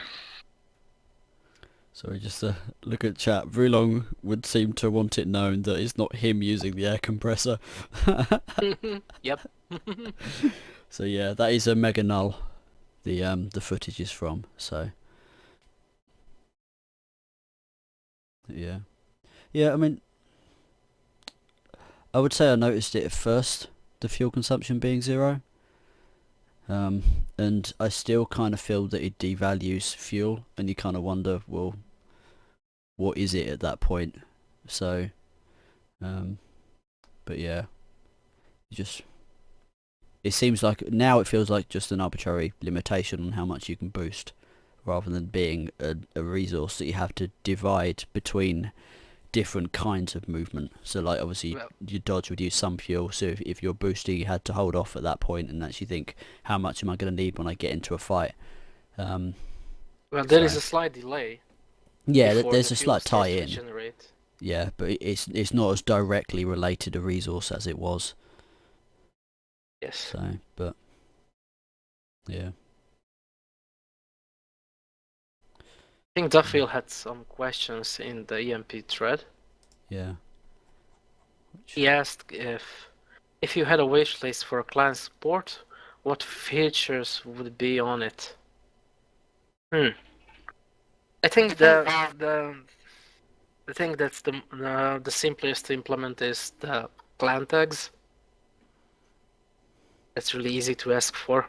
sorry, just look at chat. Vrulong would seem to want it known that it's not him using the air compressor. Yep. So yeah, that is a mega null. The footage is from, so yeah. I mean, I would say I noticed it at first, the fuel consumption being 0, and I still kind of feel that it devalues fuel, and you kind of wonder, well, what is it at that point? So, but yeah, it seems like now it feels like just an arbitrary limitation on how much you can boost, rather than being a resource that you have to divide between different kinds of movement. So like obviously your dodge would use some fuel, so if you're boosting you had to hold off at that point and actually think, how much am I going to need when I get into a fight? Well, there is a slight delay. Yeah, before there's the a fuel slight starts to tie-in. regenerate. Yeah, but it's not as directly related a resource as it was. Yes. So, but yeah. I think Duffield had some questions in the EMP thread. Yeah. He asked if you had a wish list for clan support, what features would be on it? I think the thing that's the simplest to implement is the clan tags. That's really easy to ask for.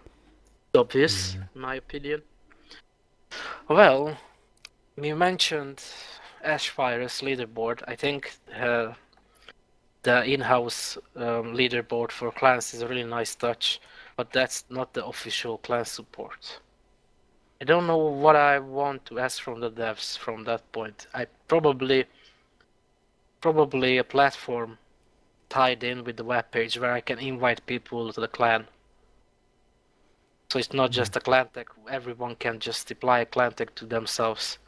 Obvious, in my opinion. Well, you mentioned Ashfire's leaderboard. I think the in-house leaderboard for clans is a really nice touch, but that's not the official clan support. I don't know what I want to ask from the devs from that point. I probably a platform tied in with the webpage where I can invite people to the clan. So it's not just a clan tag, everyone can just apply a clan tag to themselves.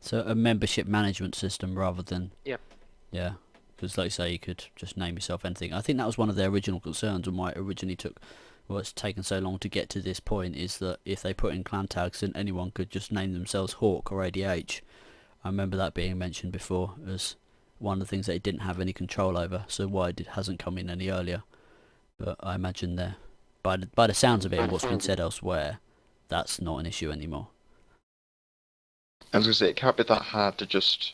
So a membership management system rather than... Yep. Yeah, because like you say, you could just name yourself anything. I think that was one of their original concerns, and why it originally took... Well, it's taken so long to get to this point, is that if they put in clan tags, then anyone could just name themselves Hawk or ADH. I remember that being mentioned before as one of the things they didn't have any control over, so why it hasn't come in any earlier. But I imagine there, by the sounds of it and what's been said elsewhere, that's not an issue anymore. I was going to say, it can't be that hard to just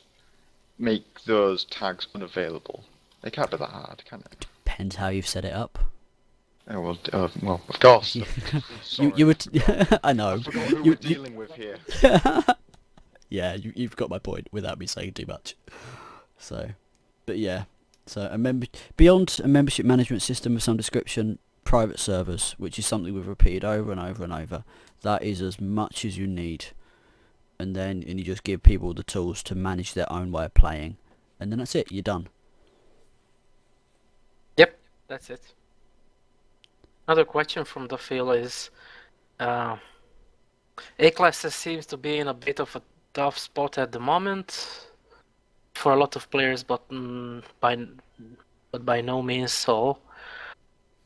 make those tags unavailable. It can't be that hard, can it? Depends how you've set it up. Oh, well, of course. you would... I know. I forgot who we're dealing with here. Yeah, you've got my point without me saying too much. So, but yeah. So beyond a membership management system of some description, private servers, which is something we've repeated over and over and over. That is as much as you need, and you just give people the tools to manage their own way of playing, and then that's it. You're done. Yep, that's it. Another question from the field is, A-classes seems to be in a bit of a tough spot at the moment for a lot of players, but by no means so.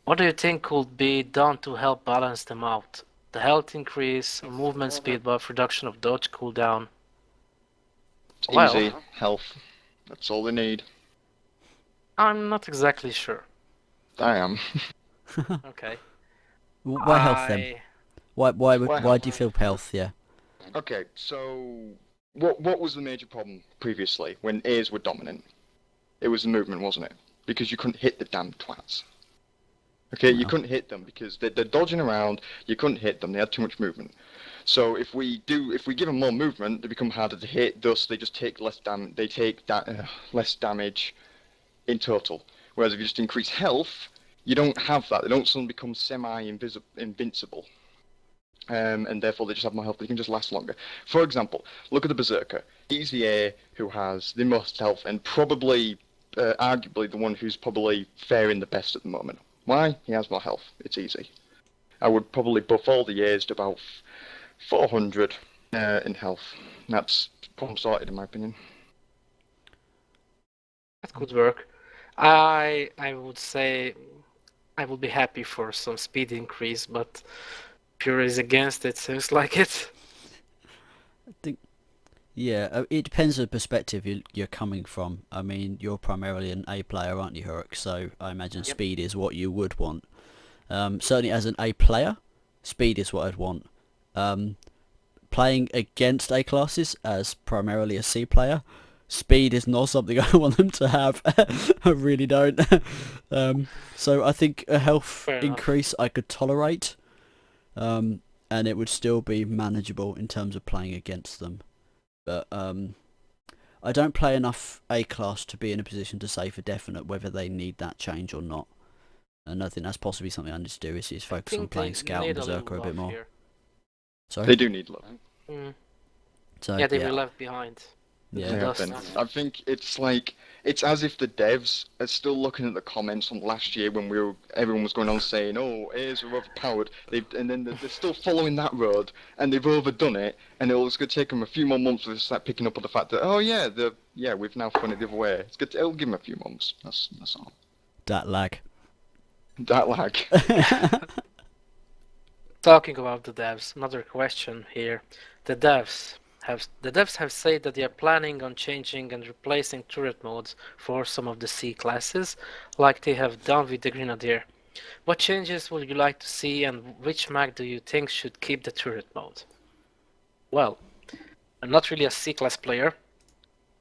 What do you think could be done to help balance them out? The health increase, or movement speed buff, reduction of dodge cooldown? It's Well, easy, health. That's all they need. I'm not exactly sure. I am. Okay. Why health then? Why do you feel health? Yeah. Okay, so what was the major problem previously when A's were dominant? It was the movement, wasn't it? Because you couldn't hit the damn twats. Okay, you Well. couldn't hit them because they're dodging around. You couldn't hit them. They had too much movement. So if we give them more movement, they become harder to hit. Thus, they just take less less damage in total. Whereas if you just increase health, you don't have that. They don't suddenly become invincible. And therefore they just have more health. They can just last longer. For example, look at the Berserker. He's the A who has the most health and probably, arguably, the one who's probably faring the best at the moment. Why? He has more health. It's easy. I would probably buff all the A's to about 400 in health. That's problem sorted, in my opinion. That could work. I would say I would be happy for some speed increase, but Pure is against it, seems like it. I think, yeah, it depends on the perspective you're coming from. I mean, you're primarily an A player, aren't you, Hurk? So I imagine Yep. speed is what you would want. Certainly as an A player, speed is what I'd want. Playing against A classes as primarily a C player, speed is not something I want them to have. I really don't. So I think a health Fair enough. increase I could tolerate. And it would still be manageable in terms of playing against them. But I don't play enough A-class to be in a position to say for definite whether they need that change or not. And I think that's possibly something I need to do is focus on Think playing they Scout and need a little Berserker a bit love more. here. Sorry? They do need love. Yeah, they were left behind. Yeah. They have Dust. been. I think it's as if the devs are still looking at the comments from last year when everyone was going on saying, "Oh, A's are overpowered." And then they're still following that road, and they've overdone it. And it's going to take them a few more months to start picking up on the fact that, oh yeah, we've now gone it the other way. It'll give them a few months. That's all. That lag. That lag. Talking about the devs, another question here. The devs have said that they are planning on changing and replacing turret modes for some of the C classes, like they have done with the Grenadier. What changes would you like to see, and which mag do you think should keep the turret mode? Well, I'm not really a C class player,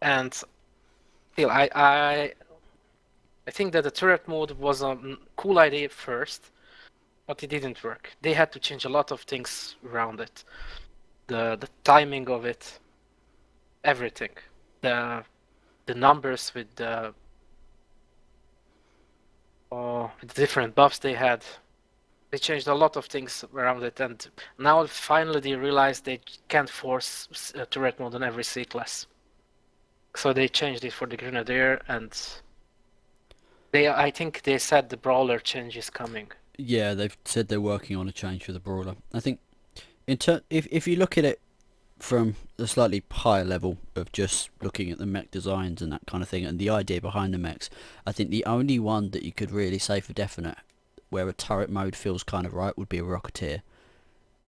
and still, I think that the turret mode was a cool idea at first, but it didn't work. They had to change a lot of things around it. The timing of it, everything. The numbers with the different buffs they had. They changed a lot of things around it, and now finally they realized they can't force turret mode on every C class. So they changed it for the Grenadier, and I think they said the Brawler change is coming. Yeah, they've said they're working on a change for the Brawler. I think if you look at it from a slightly higher level of just looking at the mech designs and that kind of thing and the idea behind the mechs, I think the only one that you could really say for definite where a turret mode feels kind of right would be a Rocketeer,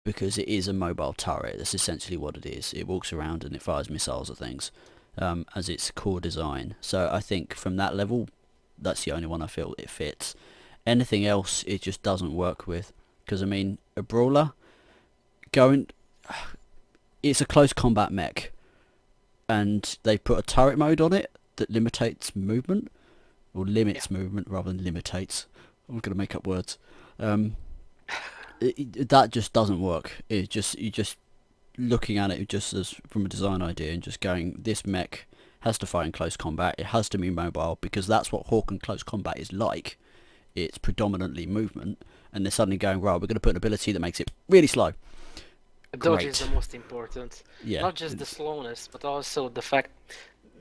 because it is a mobile turret. That's essentially what it is. It walks around and it fires missiles at things as its core design. So I think from that level, that's the only one I feel it fits. Anything else it just doesn't work with, because I mean a Brawler it's a close combat mech, and they put a turret mode on it that limits movement movement rather than limitates. I'm gonna make up words. That just doesn't work. You're just looking at it just as from a design idea and just going, this mech has to fight in close combat. It has to be mobile, because that's what Hawken close combat is like. it's predominantly movement, and they're suddenly going, right, we're going to put an ability that makes it really slow. Dodge Great. is the most important. Yeah. Not just the slowness, but also the fact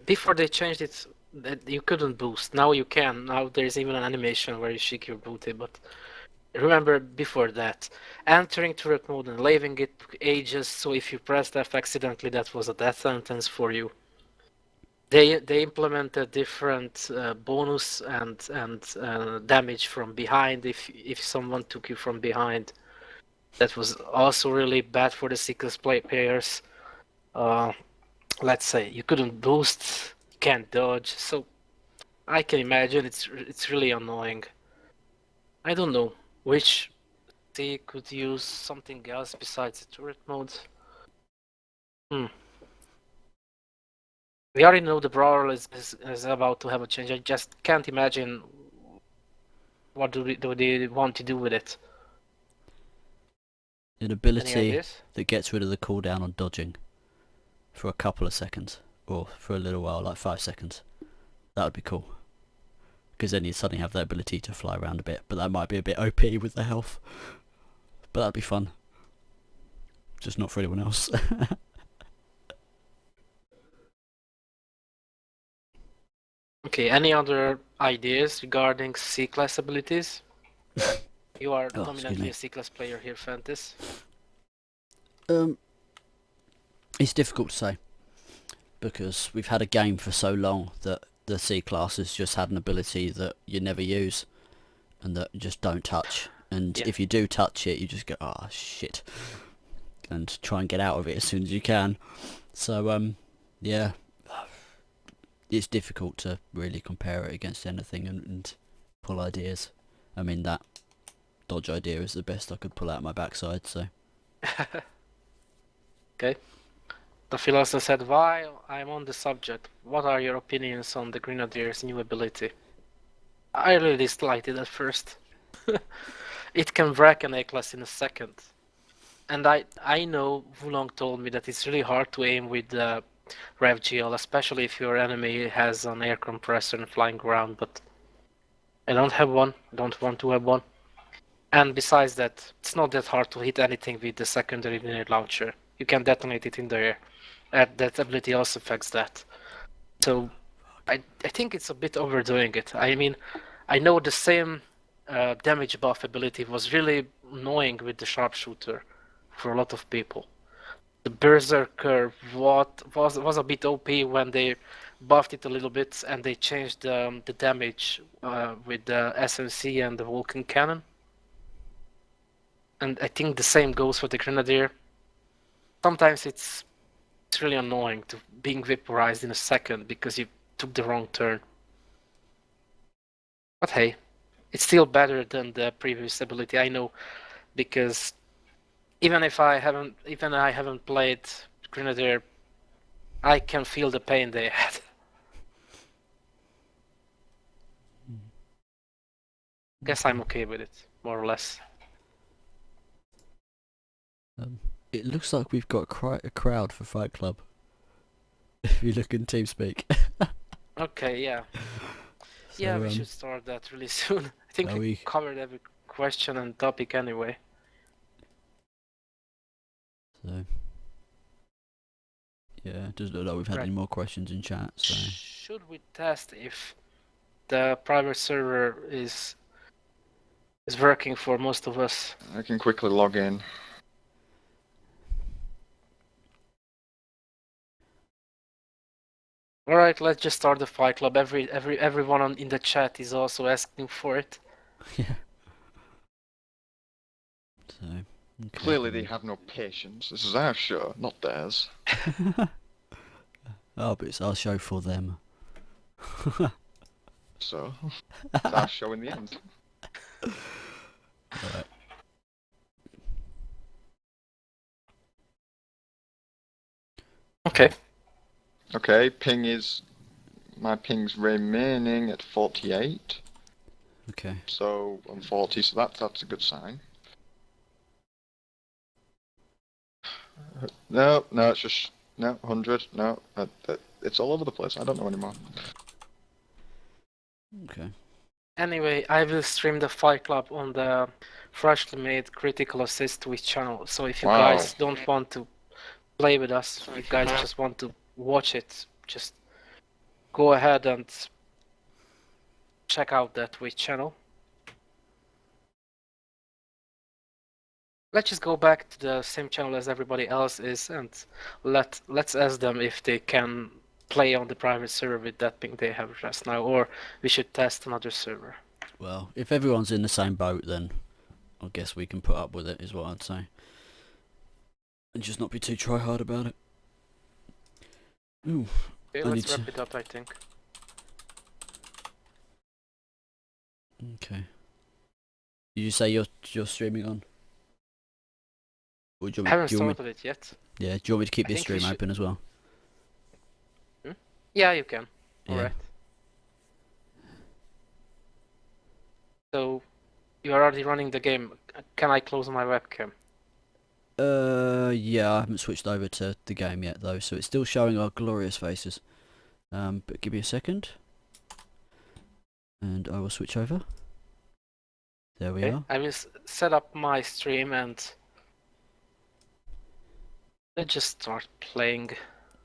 before they changed it that you couldn't boost. Now you can. Now there's even an animation where you shake your booty, but remember before that, entering turret mode and leaving it took ages, so if you pressed F accidentally, that was a death sentence for you. They implemented different bonus and damage from behind if someone took you from behind. That was also really bad for the Seekers players. Let's say you couldn't boost, you can't dodge, so I can imagine it's really annoying. I don't know which they could use something else besides the turret mode. We already know the Brawl is about to have a change. I just can't imagine what do they want to do with it. An Any ability ideas? that gets rid of the cooldown on dodging for a couple of seconds, or for a little while, like 5 seconds. That would be cool. Because then you suddenly have the ability to fly around a bit, but that might be a bit OP with the health. But that'd be fun. Just not for anyone else. Okay, any other ideas regarding C-class abilities? You are Oh, dominantly excuse me. a C-class player here, Fantis. It's difficult to say, because we've had a game for so long that the C class has just had an ability that you never use, and that you just don't touch. And Yeah. if you do touch it, you just go, ah, shit, and try and get out of it as soon as you can. So, yeah, it's difficult to really compare it against anything and pull ideas. I mean, that dodge idea is the best I could pull out my backside, so. Okay. The philosopher said, while I'm on the subject, what are your opinions on the Grenadier's new ability? I really disliked it at first. It can wreck an A-class in a second. And I know Wulong told me that it's really hard to aim with the Rev GL, especially if your enemy has an air compressor and flying around, but I don't have one, I don't want to have one. And besides that, it's not that hard to hit anything with the secondary grenade launcher. You can detonate it in the air. That ability also affects that. So I think it's a bit overdoing it. I mean, I know the same damage buff ability was really annoying with the sharpshooter for a lot of people. The Berserker was a bit OP when they buffed it a little bit and they changed the damage with the SMC and the Vulcan cannon. And I think the same goes for the Grenadier. Sometimes it's really annoying to being vaporized in a second because you took the wrong turn. But hey, it's still better than the previous ability, I know, because even I haven't played Grenadier, I can feel the pain they had. Guess I'm okay with it, more or less. It looks like we've got a crowd for Fight Club. If you look in TeamSpeak. Okay, yeah. Yeah, we should start that really soon. I think we covered every question and topic anyway. So, yeah, it doesn't look like we've had any more questions in chat. So, should we test if the private server is working for most of us? I can quickly log in. All right, let's just start the Fight Club. Everyone in the chat is also asking for it. yeah. So, okay. Clearly they have no patience. This is our show, not theirs. Oh, but it's our show for them. So, it's our show in the end. Alright. Okay. Okay, my ping's remaining at 48. Okay. So I'm 40, so that's a good sign. No, it's just 100. No, it's all over the place. I don't know anymore. Okay. Anyway, I will stream the Fight Club on the freshly made Critical Assist Twitch channel. So if you Wow. guys don't want to play with us, you guys just want to watch it, just go ahead and check out that Twitch channel. Let's just go back to the same channel as everybody else is, and let's ask them if they can play on the private server with that ping they have just now, or we should test another server. Well, if everyone's in the same boat, then I guess we can put up with it, is what I'd say. And just not be too try hard about it. Ooh, Okay, I let's need wrap to- it up, I think. okay. Did you say you're streaming on? Or do you I want haven't do you want started it yet. me, yeah, do you want me to keep I this think we stream should- open as well? Yeah, you can. Yeah. Alright. So, you're already running the game. Can I close my webcam? Yeah, I haven't switched over to the game yet though, so it's still showing our glorious faces. But give me a second. And I will switch over. There we Okay. are. I will set up my stream and let's just start playing.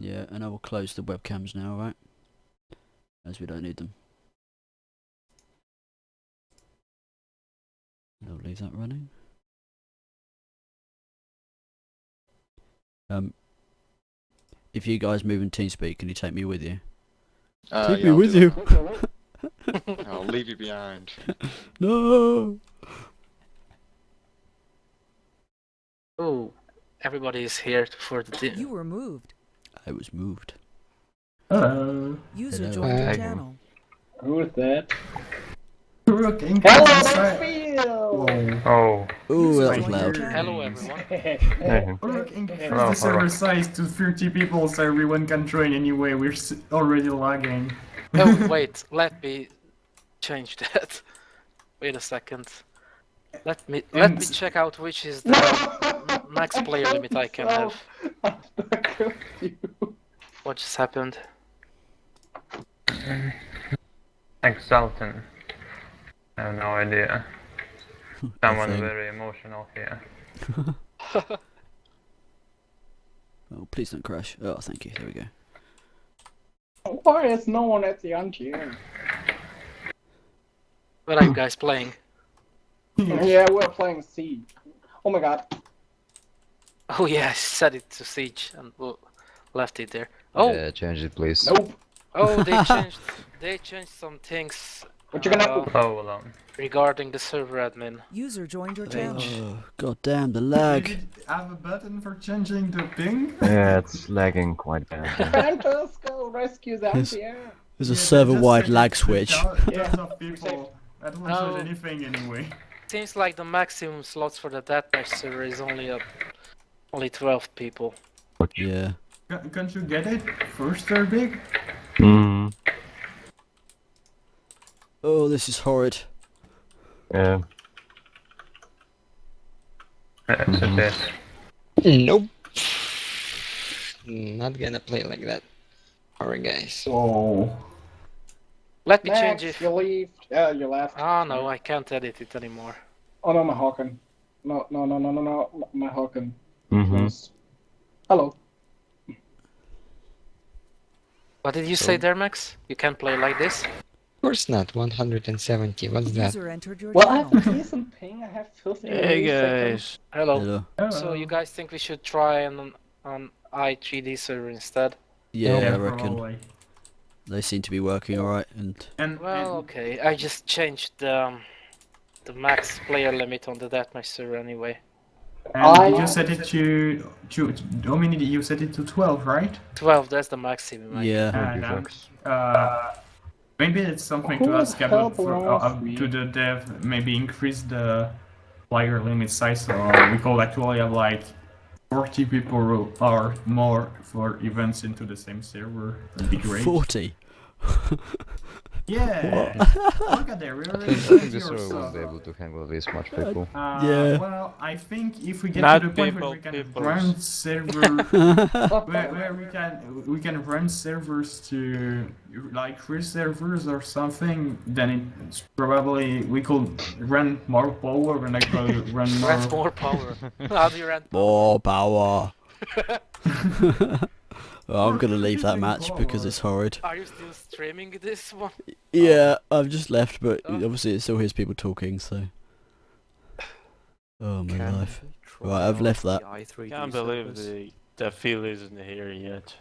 Yeah, and I will close the webcams now, alright? As we don't need them. I'll leave that running. If you guys move in TeamSpeak, can you take me with you? Take Yeah, me I'll with do you! that. I'll leave you behind. No! Oh, everybody is here for the You were moved. I was moved. Hello. User Hello. joined your Hi. channel. Who is that? Rook in Hello, Whoa. Phil! Ooh, Oh. that User was joined your loud. channel. Hello everyone. Hey. Rook increase Hello, the server hello. size to 30 people so everyone can join anyway. We're already lagging. Oh wait, let me change that. Wait a second. Let me check out which is the max player limit I can have. What just happened? Exultant. I have no idea. Someone Nothing. very emotional here. Oh, please don't crash. Oh, thank you. There we go. Why is no one at the end here? What are you guys playing? Yeah, we're playing Siege. Oh my god. Oh yeah, I set it to siege and left it there. Oh, Yeah, change it, please. Nope. oh, they changed some things What you gonna do? Oh, hold on. regarding the server admin. User joined your Thank channel. Oh, god damn, the Did lag. it have a button for changing the ping? Yeah, it's lagging quite bad. Panthers, go rescue the Yes. MTR. There's a Yeah, server-wide just lag the switch. Thousands of people. That won't Oh. change anything anyway. Seems like the maximum slots for the deathmatch server is only 12 people. Yeah. Can't you get it? First or big? Mm, Oh, this is horrid. yeah. Yes, it is. Nope. Not gonna play like that. Alright, guys. Oh. Let me Max, change it. you leave. Yeah, you left. Oh no, I can't edit it anymore. Oh no, my Hawken. No, my Hawken. Mm-hmm. Please. Hello. What did you say there, Max? You can't play like this? Of course not. 170. What's that? User entered your Well, I have channel. a decent ping. I have 15 Hey milliseconds. guys. Hello. Hello. So you guys think we should try an i3D server instead? Yeah, I reckon. Probably. They seem to be working alright, and Well, okay. I just changed the max player limit on the deathmatch server anyway. And did you set it to Dominic, you set it to 12, right? 12, that's the maximum. I yeah. And maybe it's something Who to the ask hell about belongs me? to the dev. Maybe increase the player limit size, so we could actually have like 40 people or more for events into the same server. That'd be great. 40. Yeah. Look at that. We I already think got this your server won't be stuff. able to handle this much people. Yeah. Well, I think if we get Not to the point where people, we can peoples. run server, where we can run servers to like 3 servers or something, then it's probably we could run more power and actually run more. Rent more power. How do you rent power? More power. Well, I'm gonna leave that match because it's horrid. Are you still streaming this one? Yeah, I've just left, but Oh. obviously it still hears people talking, so. Oh my life. Right, I've left that. Can't believe the Phil isn't here yet.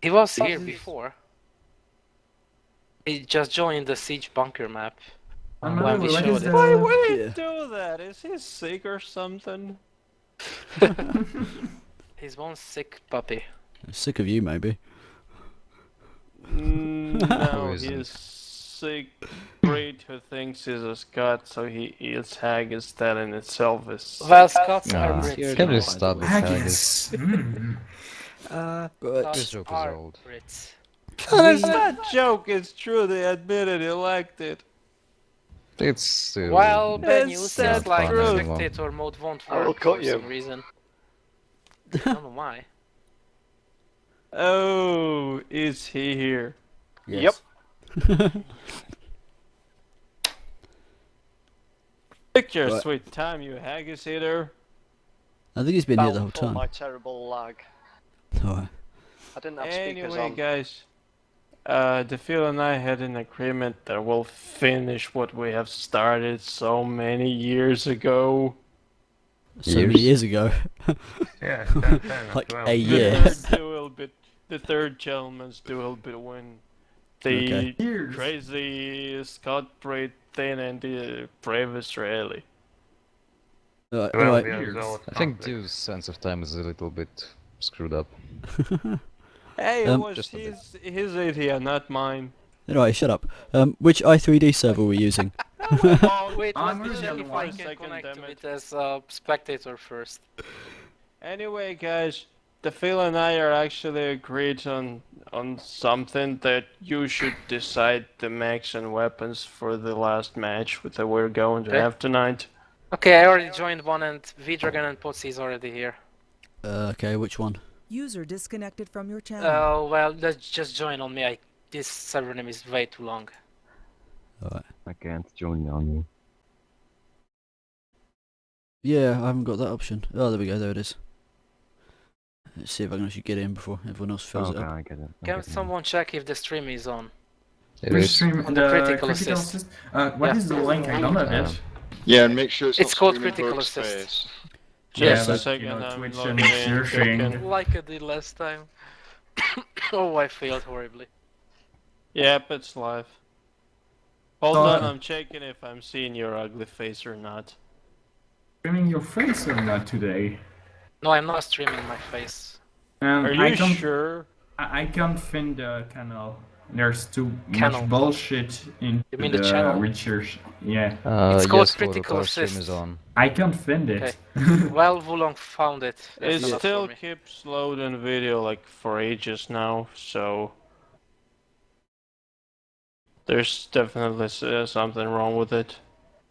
He was here before. He just joined the siege bunker map. And When we what showed is it. Why would he Yeah. do that? Is he sick or something? He's one sick puppy. I'm sick of you, maybe. No, isn't? he's sick breed who thinks he's a Scot, so he eats haggis. That in itself is. Well, Scots Nah. are Brits. Can we you know. stop with haggis? Haggis. Mm. Right. This Scots joke is are old. Brits. It's not joke, it's true, they admitted he liked it. It's still... Well, Ben It's used not it like fun anymore. spectator mode won't I will work cut for you. some reason. I don't know why. Oh, is he here? Yes. Picture Right. sweet time, you haggis eater. I think he's been here the whole time. My terrible lag. Alright. I didn't have speakers Anyway, on. guys, the Phil and I had an agreement that we'll finish what we have started so many years ago. So many years ago. Yeah, Like 12. a year. The third gentleman's duel between the Okay. Years. crazy Scott Braid thing and the brave Israeli. Alright. I think Dew's sense of time is a little bit screwed up. Hey, it was Just a bit. his idea, not mine. Alright, shut up. Which i3D server are we using? Oh, wait, I'm let me really check the if I one can second, connect damn to it. it as a spectator first. Anyway, guys, the Phil and I are actually agreed on something that you should decide the max and weapons for the last match that we're going to Okay. have tonight. Okay, I already joined one and V-Dragon and Potsy is already here. Okay, which one? User disconnected from your channel. Oh, well, let's just join on me. This server name is way too long. Alright. I can't join on you. Yeah, I haven't got that option. Oh, there we go, there it is. Let's see if I can actually get in before everyone else fills Okay, it up. I get it. I Can get it. someone check if the stream is on? It Which is. stream? On The the critical, critical assist. assist. What is the link? I don't have it. Yeah, and make sure it's It's not called streaming critical workspace. assist. Yeah, Just a but, second, you know, I'm Twitch logging and in. surfing. Hawken. Like I did last time. Oh, I failed horribly. Yep, it's live. Hold Oh, on, okay. I'm checking if I'm seeing your ugly face or not. Streaming your face or not today? No, I'm not streaming my face. Are I you can't, sure? I can't find the canal. There's too Canal. much bullshit in You mean the channel? research. Yeah, It's called yes, Lord, critical our stream assist. is on. I can't find it. Well, Wulong found it. It That's enough still for me. keeps loading video like for ages now, so there's definitely something wrong with it.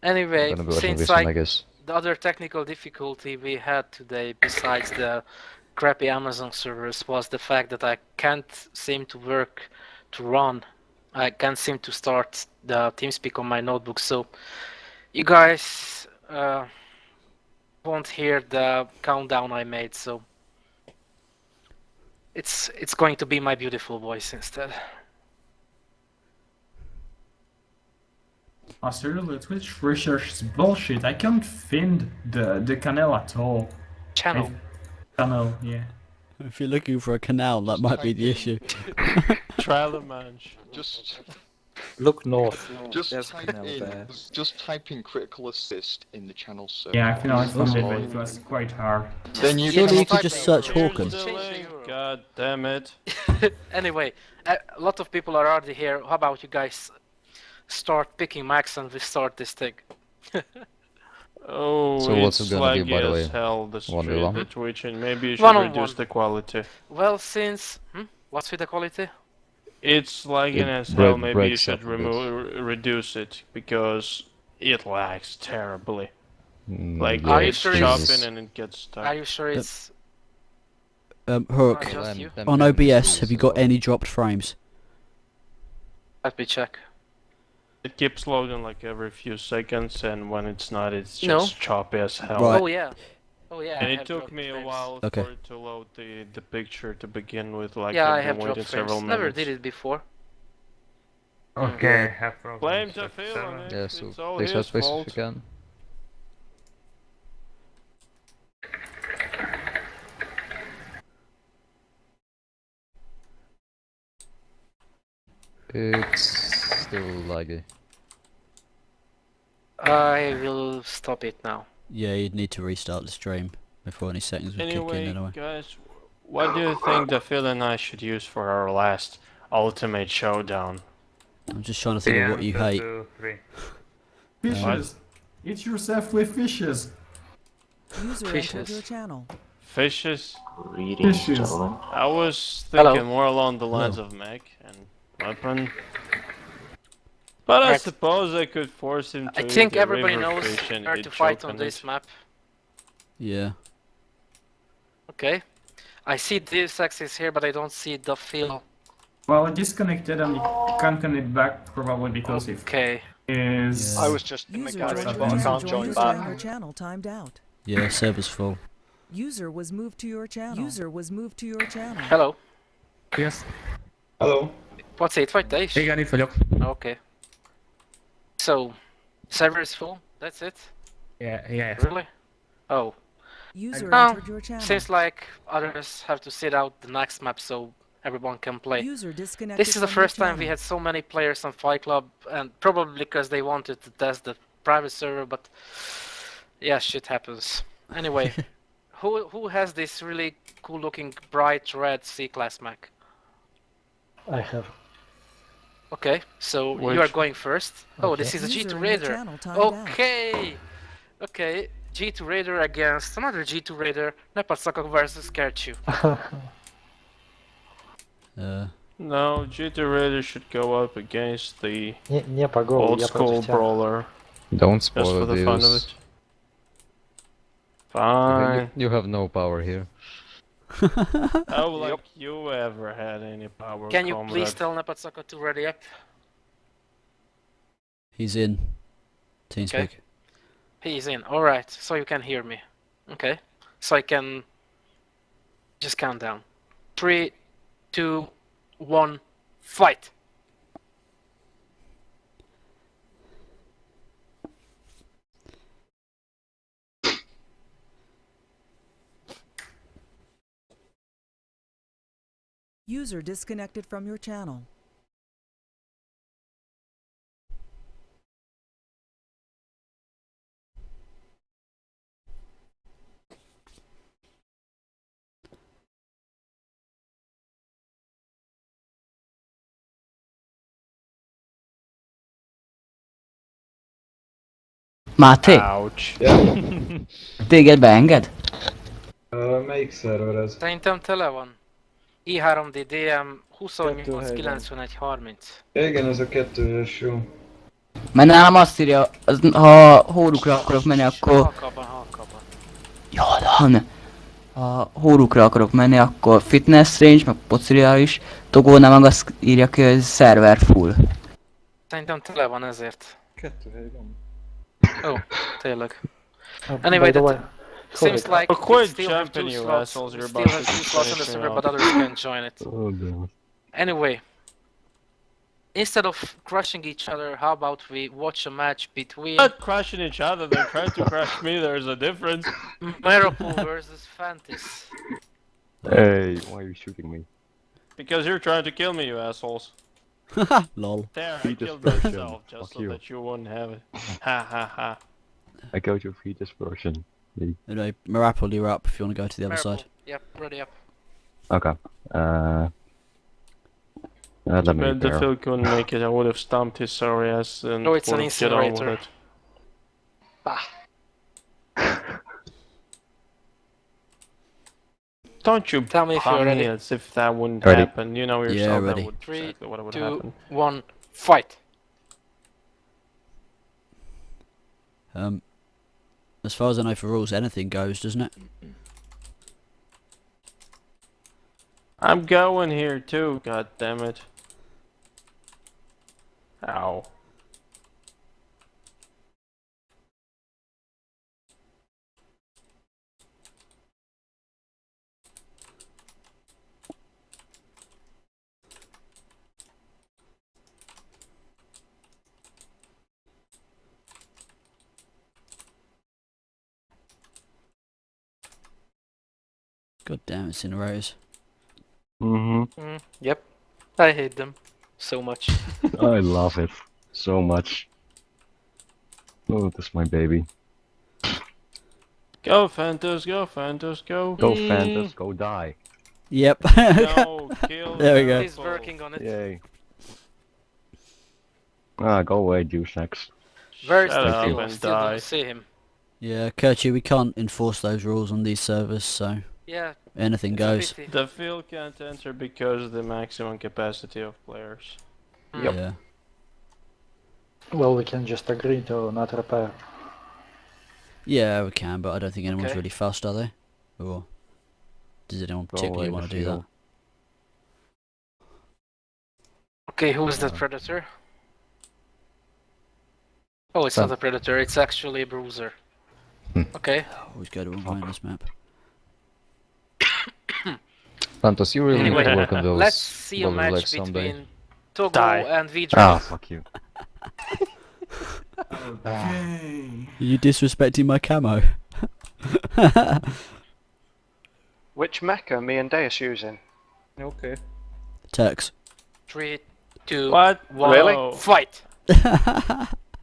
Anyway, I'm gonna be watching since this one, I guess. the other technical difficulty we had today, besides the crappy Amazon servers, was the fact that I can't seem to run. I can't seem to start the TeamSpeak on my notebook, so you guys won't hear the countdown I made, so it's going to be my beautiful voice instead. Oh, seriously, Twitch research is bullshit. I can't find the canal at all. Channel. Channel, yeah. If you're looking for a canal, that might be the issue. Trial a manch. Just Look north. Just There's type canal in, there. just type in critical assist in the channel search. Yeah, I think I found it, Oh. but it was quite hard. Then you Surely can you could type just in- search Here's Hawken. the Change the link. URL. God damn it. Anyway, a lot of people are already here. How about you guys start picking max and we start this thing? Oh, So what's it's it gonna be, laggy by the as way? hell, the 1v1? Twitch, and maybe you should One on reduce one. the quality. Well, since what's with the quality? It's lagging as hell. Maybe you should reduce it because it lags terribly. Like Are you it's sure chopping and it gets stuck. Are you sure it's Hook, not just you? on OBS, have you got any dropped frames? Let me check. It keeps loading like every few seconds, and when it's not, it's just No. choppy as hell. Right. Oh yeah. Oh yeah. And I it have took dropped me a frames. while Okay. for it to load the picture to begin with. Like Yeah, I I've have been dropped waiting frames. several Never minutes. did it before. Okay, have problems. Blame the with feel on server. it. Yeah, so It's all please his help us fault. if you can. It's still laggy. I will stop it now. Yeah, you'd need to restart the stream before any settings would kick in Anyway, anyway. guys, what do you think the Phil and I should use for our last Ultimate Showdown? I'm just trying to think of what you hate. 3. Fishes. Eat yourself with fishes. User entered your channel. Fishes? Fishes. I was Hello. thinking more along the lines Hello. of mech and weapon. But I Right. suppose I could force him to I think eat a everybody river knows fish and where he'd to fight choke on this it. map. Yeah. Okay. I see Deus Ex is here, but I don't see the field. Well, I disconnected and you can't connect back probably because it Okay. is. I was just in the User garage, joined but I your can't channel. join User in back. your channel timed out. Yeah, server's full. User was moved to your channel. User was moved to your channel. Hello. Yes. Hello. What's it? Vagy te is? Igen, itt vagyok. Okay. So, server is full? That's it? Yeah. Really? Oh. User Well, entered your channel. seems like others have to sit out the next map so everyone can play. User disconnected This is the from your first time we channel. had so many players on Fight Club, and probably because they wanted to test the private server, but yeah, shit happens. Anyway, who has this really cool looking bright red C-class mech? I have. Okay, so you Which- are going first. Oh, this is a User G2 in your Raider. channel timed out. Okay, okay. G2 Raider against another G2 Raider. Nepatszakak versus Kerchu. No, GT Raider should go up against the Не по голову, old я school против тебя. brawler. Don't Just for spoil the fun of this. it. Fine. You have no power here. How like you ever had any power? Can you comrade? please tell Nepatszakak to ready up? He's in. TeamSpeak. Okay. He's in. Alright, so you can hear me. Okay. So I can just count down. 3, 2, 1, fight! User disconnected from your channel. Máté, Ouch. téged beenged? Melyik szerver ez? Szerintem tele van. I3D DM 28 91 30. Igen, ez a 2-es jó. Mert nálam azt írja, ha hórukra akarok menni, akkor... Halkabban. Jól ha hórukra akarok menni, akkor fitness range, meg pociriális. Togónál meg azt írja ki, hogy server full. Szerintem tele van ezért. 2 hely van. Oh, tényleg. By Anyway, the way, that seems like Oh, we quit still have jumping, 2 you slots. assholes, We you're still about have to 2 slots on the finish me server, off. but others can join it. Oh god. Anyway, instead of crushing each other, how about we watch a match between Not crushing each other, they're trying to crush me, there's a difference. Miracle versus Fantis? Hey, why are you shooting me? Because you're trying to kill me, you assholes. Lol. There, I Fetus killed version. myself just Fuck so you. that you wouldn't have it. Ha ha ha. I got your fetus version. Anyway, Marapple, you're up if you want to go to the other Miracle. side. Yep, ready up. Okay. Let me But the repair. Phil couldn't make it, I would have stomped his sorry ass and No, it's an would get on with incinerator. it. Bah. don't you Tell me if you're pun ready. me as if that wouldn't Ready. happen. You know yourself that ready. would 3, exactly what would 2, happen. 1, fight! As far as I know for rules, anything goes, doesn't it? I'm going here too, god damn it. Ow. God damn, incinerators. Yep. I hate them so much. I love it so much. Oh, that's my baby. Go Phantos, go Phantos, go. Go Phantos, go die. Yep. No, kill There we go. He's working on it. Yay. Ah, go away, douchebags. Where's Shut the up kill? I and still die. don't see him. Yeah, Kirchi, we can't enforce those rules on these servers, so Yeah. anything it's a goes. pity. The field can't enter because of the maximum capacity of players. Yep. Yeah. Well, we can just agree to not repair. Yeah, we can, but I don't think anyone's Okay. really fussed, are they? Or does anyone Go particularly away, want to the do that? field. Okay, who is that predator? Oh, it's not a predator, it's actually a bruiser. Okay. Always go to one way on this map. Phantos, you really Anyway, need to work on those let's see a bowler match legs someday. between Togo Die. and Vidra. Ah, fuck you. Okay. You disrespecting my camo? Which mecha me and Deus using? Okay. Turks. 3, 2, What? 1, Really? fight!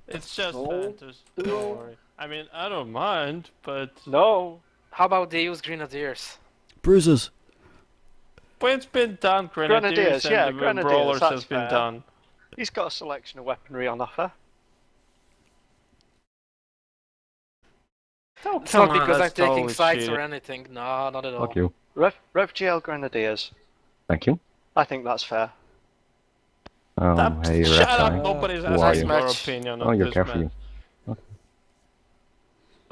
It's just No. Phantos, don't worry. I mean, I don't mind, but... No. How about they use Grenadiers? Bruisers. But it's been done, Grenadiers, and yeah, the Grenadiers, Brawlers that's has been fair. done. He's got a selection of weaponry on offer. Oh, It's come not on, because I'm that's taking totally sides or cheating. anything. No, not at all. Fuck you. Rev GL Grenadiers. Thank you. I think that's fair. Hey, Shut rat up, guy. nobody's Who are asking you? your Match. opinion Oh, on you're this careful. man.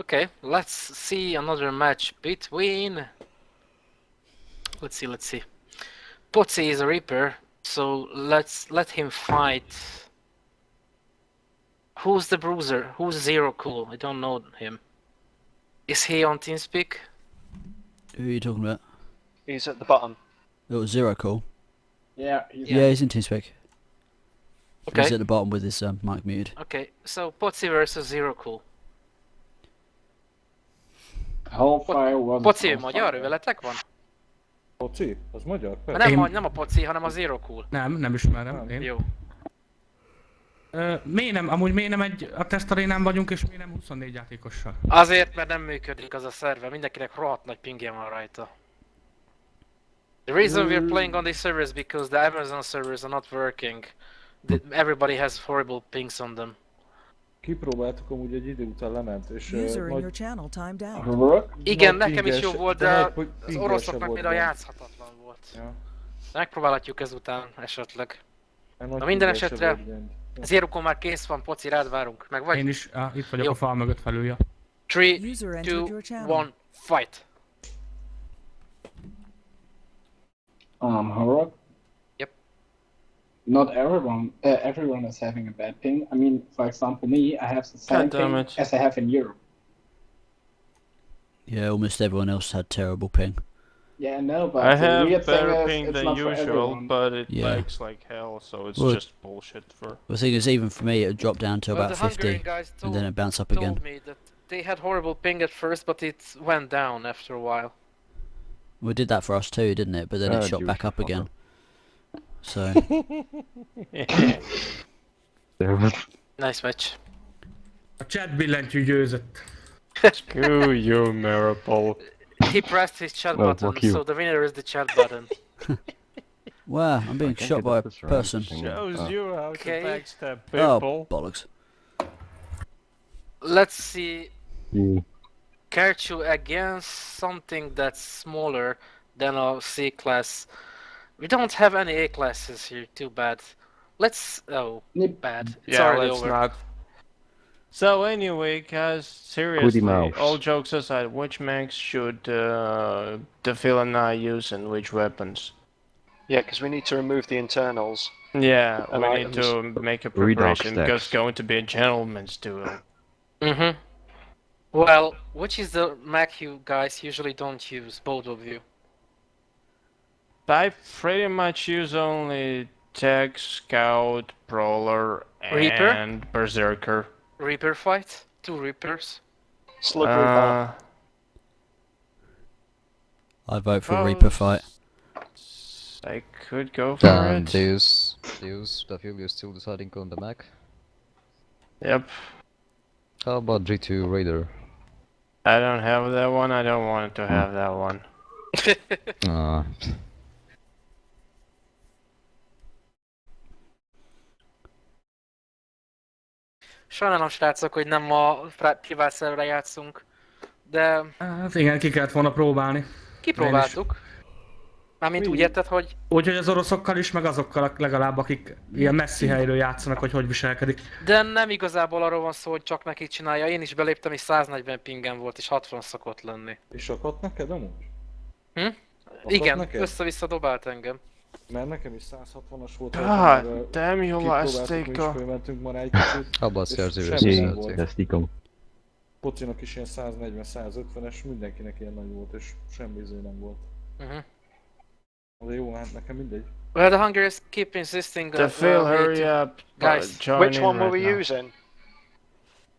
Okay, let's see another match between... Let's see. Potsy is a Reaper, so let's let him fight. Who's the Bruiser? Who's Zero Cool? I don't know him. Is he on TeamSpeak? Who are you talking about? He's at the bottom. It was Zero Cool. Yeah, Yeah, he's in TeamSpeak. Okay. He's at the bottom with his mic muted. Okay, so Potsy versus Zero Cool. Hellfire was... Potsy, magyar, ő veletek van? Poci? Az magyar? Nem a Potsy, hanem a Zero Cool. Nem ismerem. Én. Jó. Miért nem a tesztarénán vagyunk, és miért nem 24 játékossal? Azért, mert nem működik az a szerver, mindenkinek rohadt nagy pingje van rajta. The reason we're playing on this server is because the Amazon servers are not working. Everybody has horrible pings on them. Kipróbáltuk amúgy egy idő után lement, és User in your channel timed out. Igen, nekem is jó volt, de az oroszoknak például játszhatatlan volt. Ja. Megpróbálhatjuk ezután esetleg. Nagy Na minden pinges esetre, volt bent. Zérukon már kész van, Poci, rád várunk. Meg vagy? Én is, itt vagyok Jó. a fal mögött felülja. 3, User 2, entered your channel. 1, fight! Horror? Yep. Not everyone is having a bad ping. I mean, for example, me, I have the same God damn ping it. as I have in Europe. Yeah, almost everyone else had terrible ping. Yeah, no, but I the have weird thing better is, ping it's than not for usual, everyone. but it Yeah. lags like hell, so it's Well, just bullshit for... The thing is, even for me, it dropped down to Well, about the 50, Hungarian guys and then it bounced up again. told me that they had horrible ping at first, but it went down after a while. Well, it did that for us too, didn't it? But then it Ah, shot back up douche, again. So, Nice match. A chat billentyű győzött. Screw you, Maripol. He pressed his chat Well, button, fuck you. so the winner is the chat button. wow, I'm being can't shot get by a up this round. person. Shows you how Okay. to backstab Oh, people. bollocks. Let's see You. Kerchu against something that's smaller, then a C class. We don't have any A classes here. Too bad. Let's. Oh, bad. It's Yeah, already let's over. not. So anyway, guys, seriously, mouse. all jokes aside, which mechs should the villain eye use and which weapons? Yeah, because we need to remove the internals. Yeah, And we need items. to make a Redux preparation because it's stacks. going to be a gentleman's duel. Mm-hmm. Well, which is the mech you guys usually don't use, both of you? I pretty much use only Tech, Scout, Brawler, Reaper? and Berserker. Reaper fight? 2 Reapers? Slug Reaper. I vote for well, Reaper fight. I could go for it. Deus, Stafil, you're still deciding on the Mac? Yep. How about G2 Raider? I don't have that one. I don't want to have that one. Sajnálom, srácok, hogy nem a privát szerverre játszunk, de Hát igen, ki kellett volna próbálni. kipróbáltuk. Mármint úgy érted, hogy... Úgyhogy az oroszokkal is, meg azokkal legalább, akik ilyen messzi helyről játszanak, hogy viselkedik. De nem igazából arról van szó, hogy csak neki csinálja. Én is beléptem és 140 pingem volt és 60 szokott lenni. És akadt neked amúgy? Igen, neked? össze-vissza dobált engem. Mert nekem is 160-as volt. God damn you, Lastica. Fölmentünk már egy kicsit. Abba szerzőre semmi nem volt. Tesztikom. Pocinak is ilyen 140-150-es, mindenkinek ilyen nagy volt, és semmi izé nem volt. De jó, hát nekem mindegy. Well, the Hungarians keep insisting... The Phil, hurry up. Guys, which one were we using?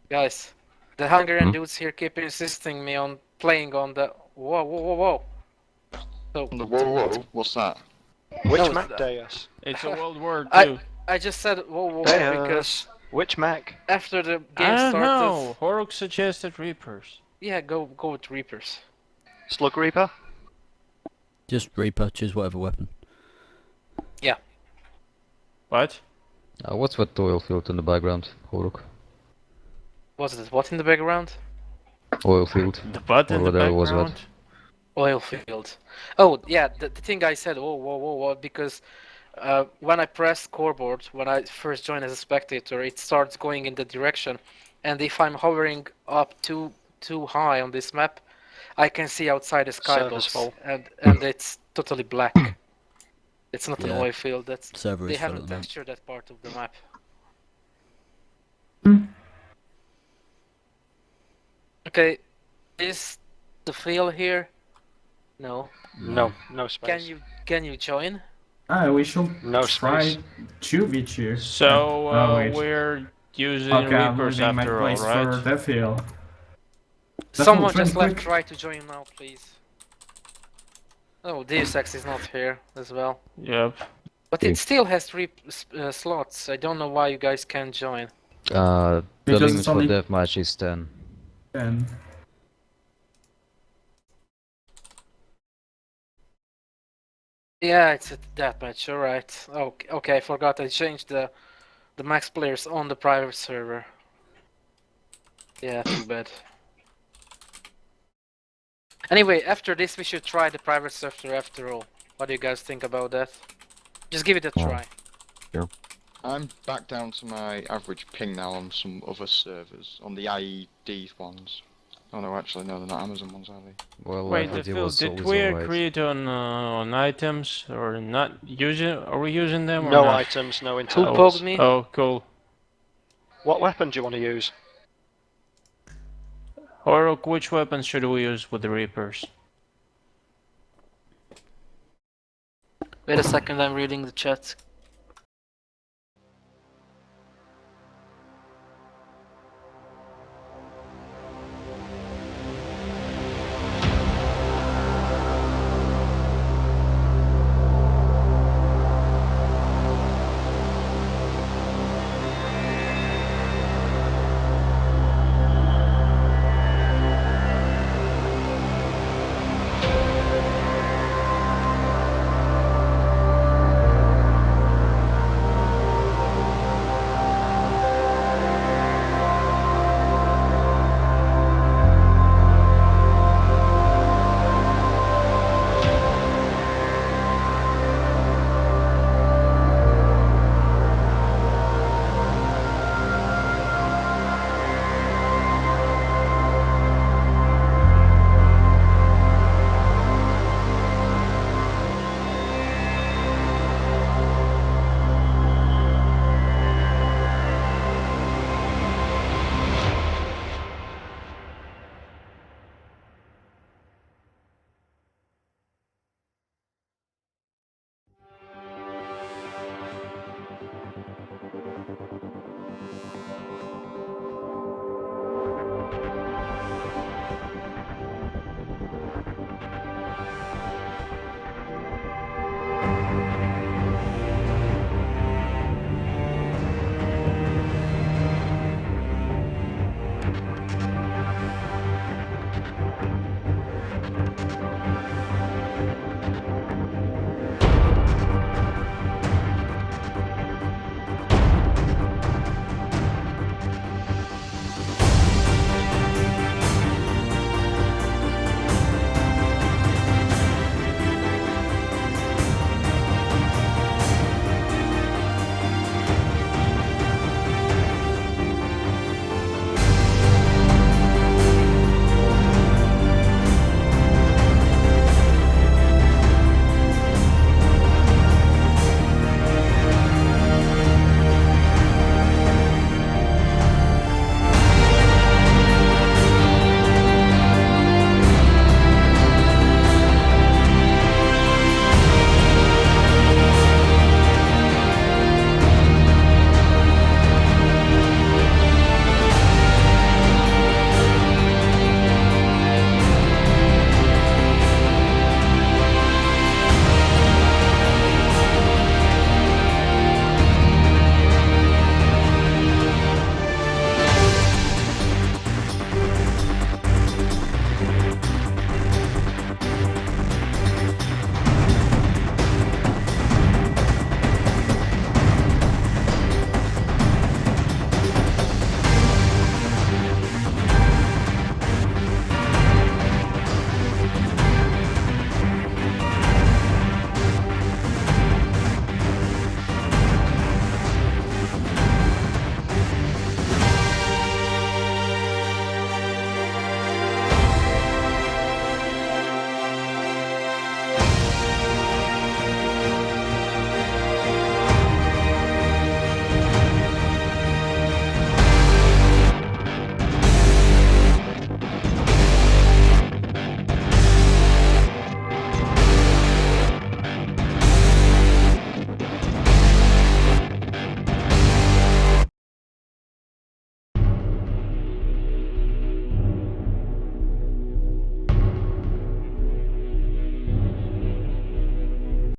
Guys, the Hungarian dudes here keep insisting me on playing on the... Whoa. So, Whoa, what's that? Which Mac Deus? It's a World War II. I just said whoa Deus. because... Which Mac? After the game I don't started... know. Horok suggested Reapers. Yeah, go with Reapers. Slug Reaper? Just Reaper, choose whatever weapon. Yeah. What? What's that oil field in the background, Horuk? Was it what in the background? Oil field. The butt in the Was background? that? Oil field. Oh, yeah, the thing I said, whoa, because when I press scoreboard, when I first join as a spectator, it starts going in the direction, and if I'm hovering up too high on this map, I can see outside the skybox, and it's totally black. It's not an oil field. They haven't textured that part of the map. Okay, is the field here? No. No space. Can you join? We should No try space. 2v2. So, wait. we're using Okay, I'm Reapers leaving my after all, place for right? the field. Someone just quick. left. Try to join now, please. Oh, Deus Ex is not here as well. Yep. But it still has 3 slots. I don't know why you guys can't join. The Because limit it's for only- deathmatch is 10. And Yeah, it's a deathmatch. All right. Okay, I forgot. I changed the max players on the private server. Yeah, too bad. Anyway, after this, we should try the private server after all. What do you guys think about that? Just give it a try. Sure. I'm back down to my average ping now on some other servers, on the IED ones. Oh no, actually no, they're not Amazon ones, are they? Well, Wait, Phil, did we agree on items or not using? Are we using them or No not? items, no Who internals. poked me? Oh, cool. What weapon do you want to use? Horok, which weapons should we use with the Reapers? Wait a second, I'm reading the chat.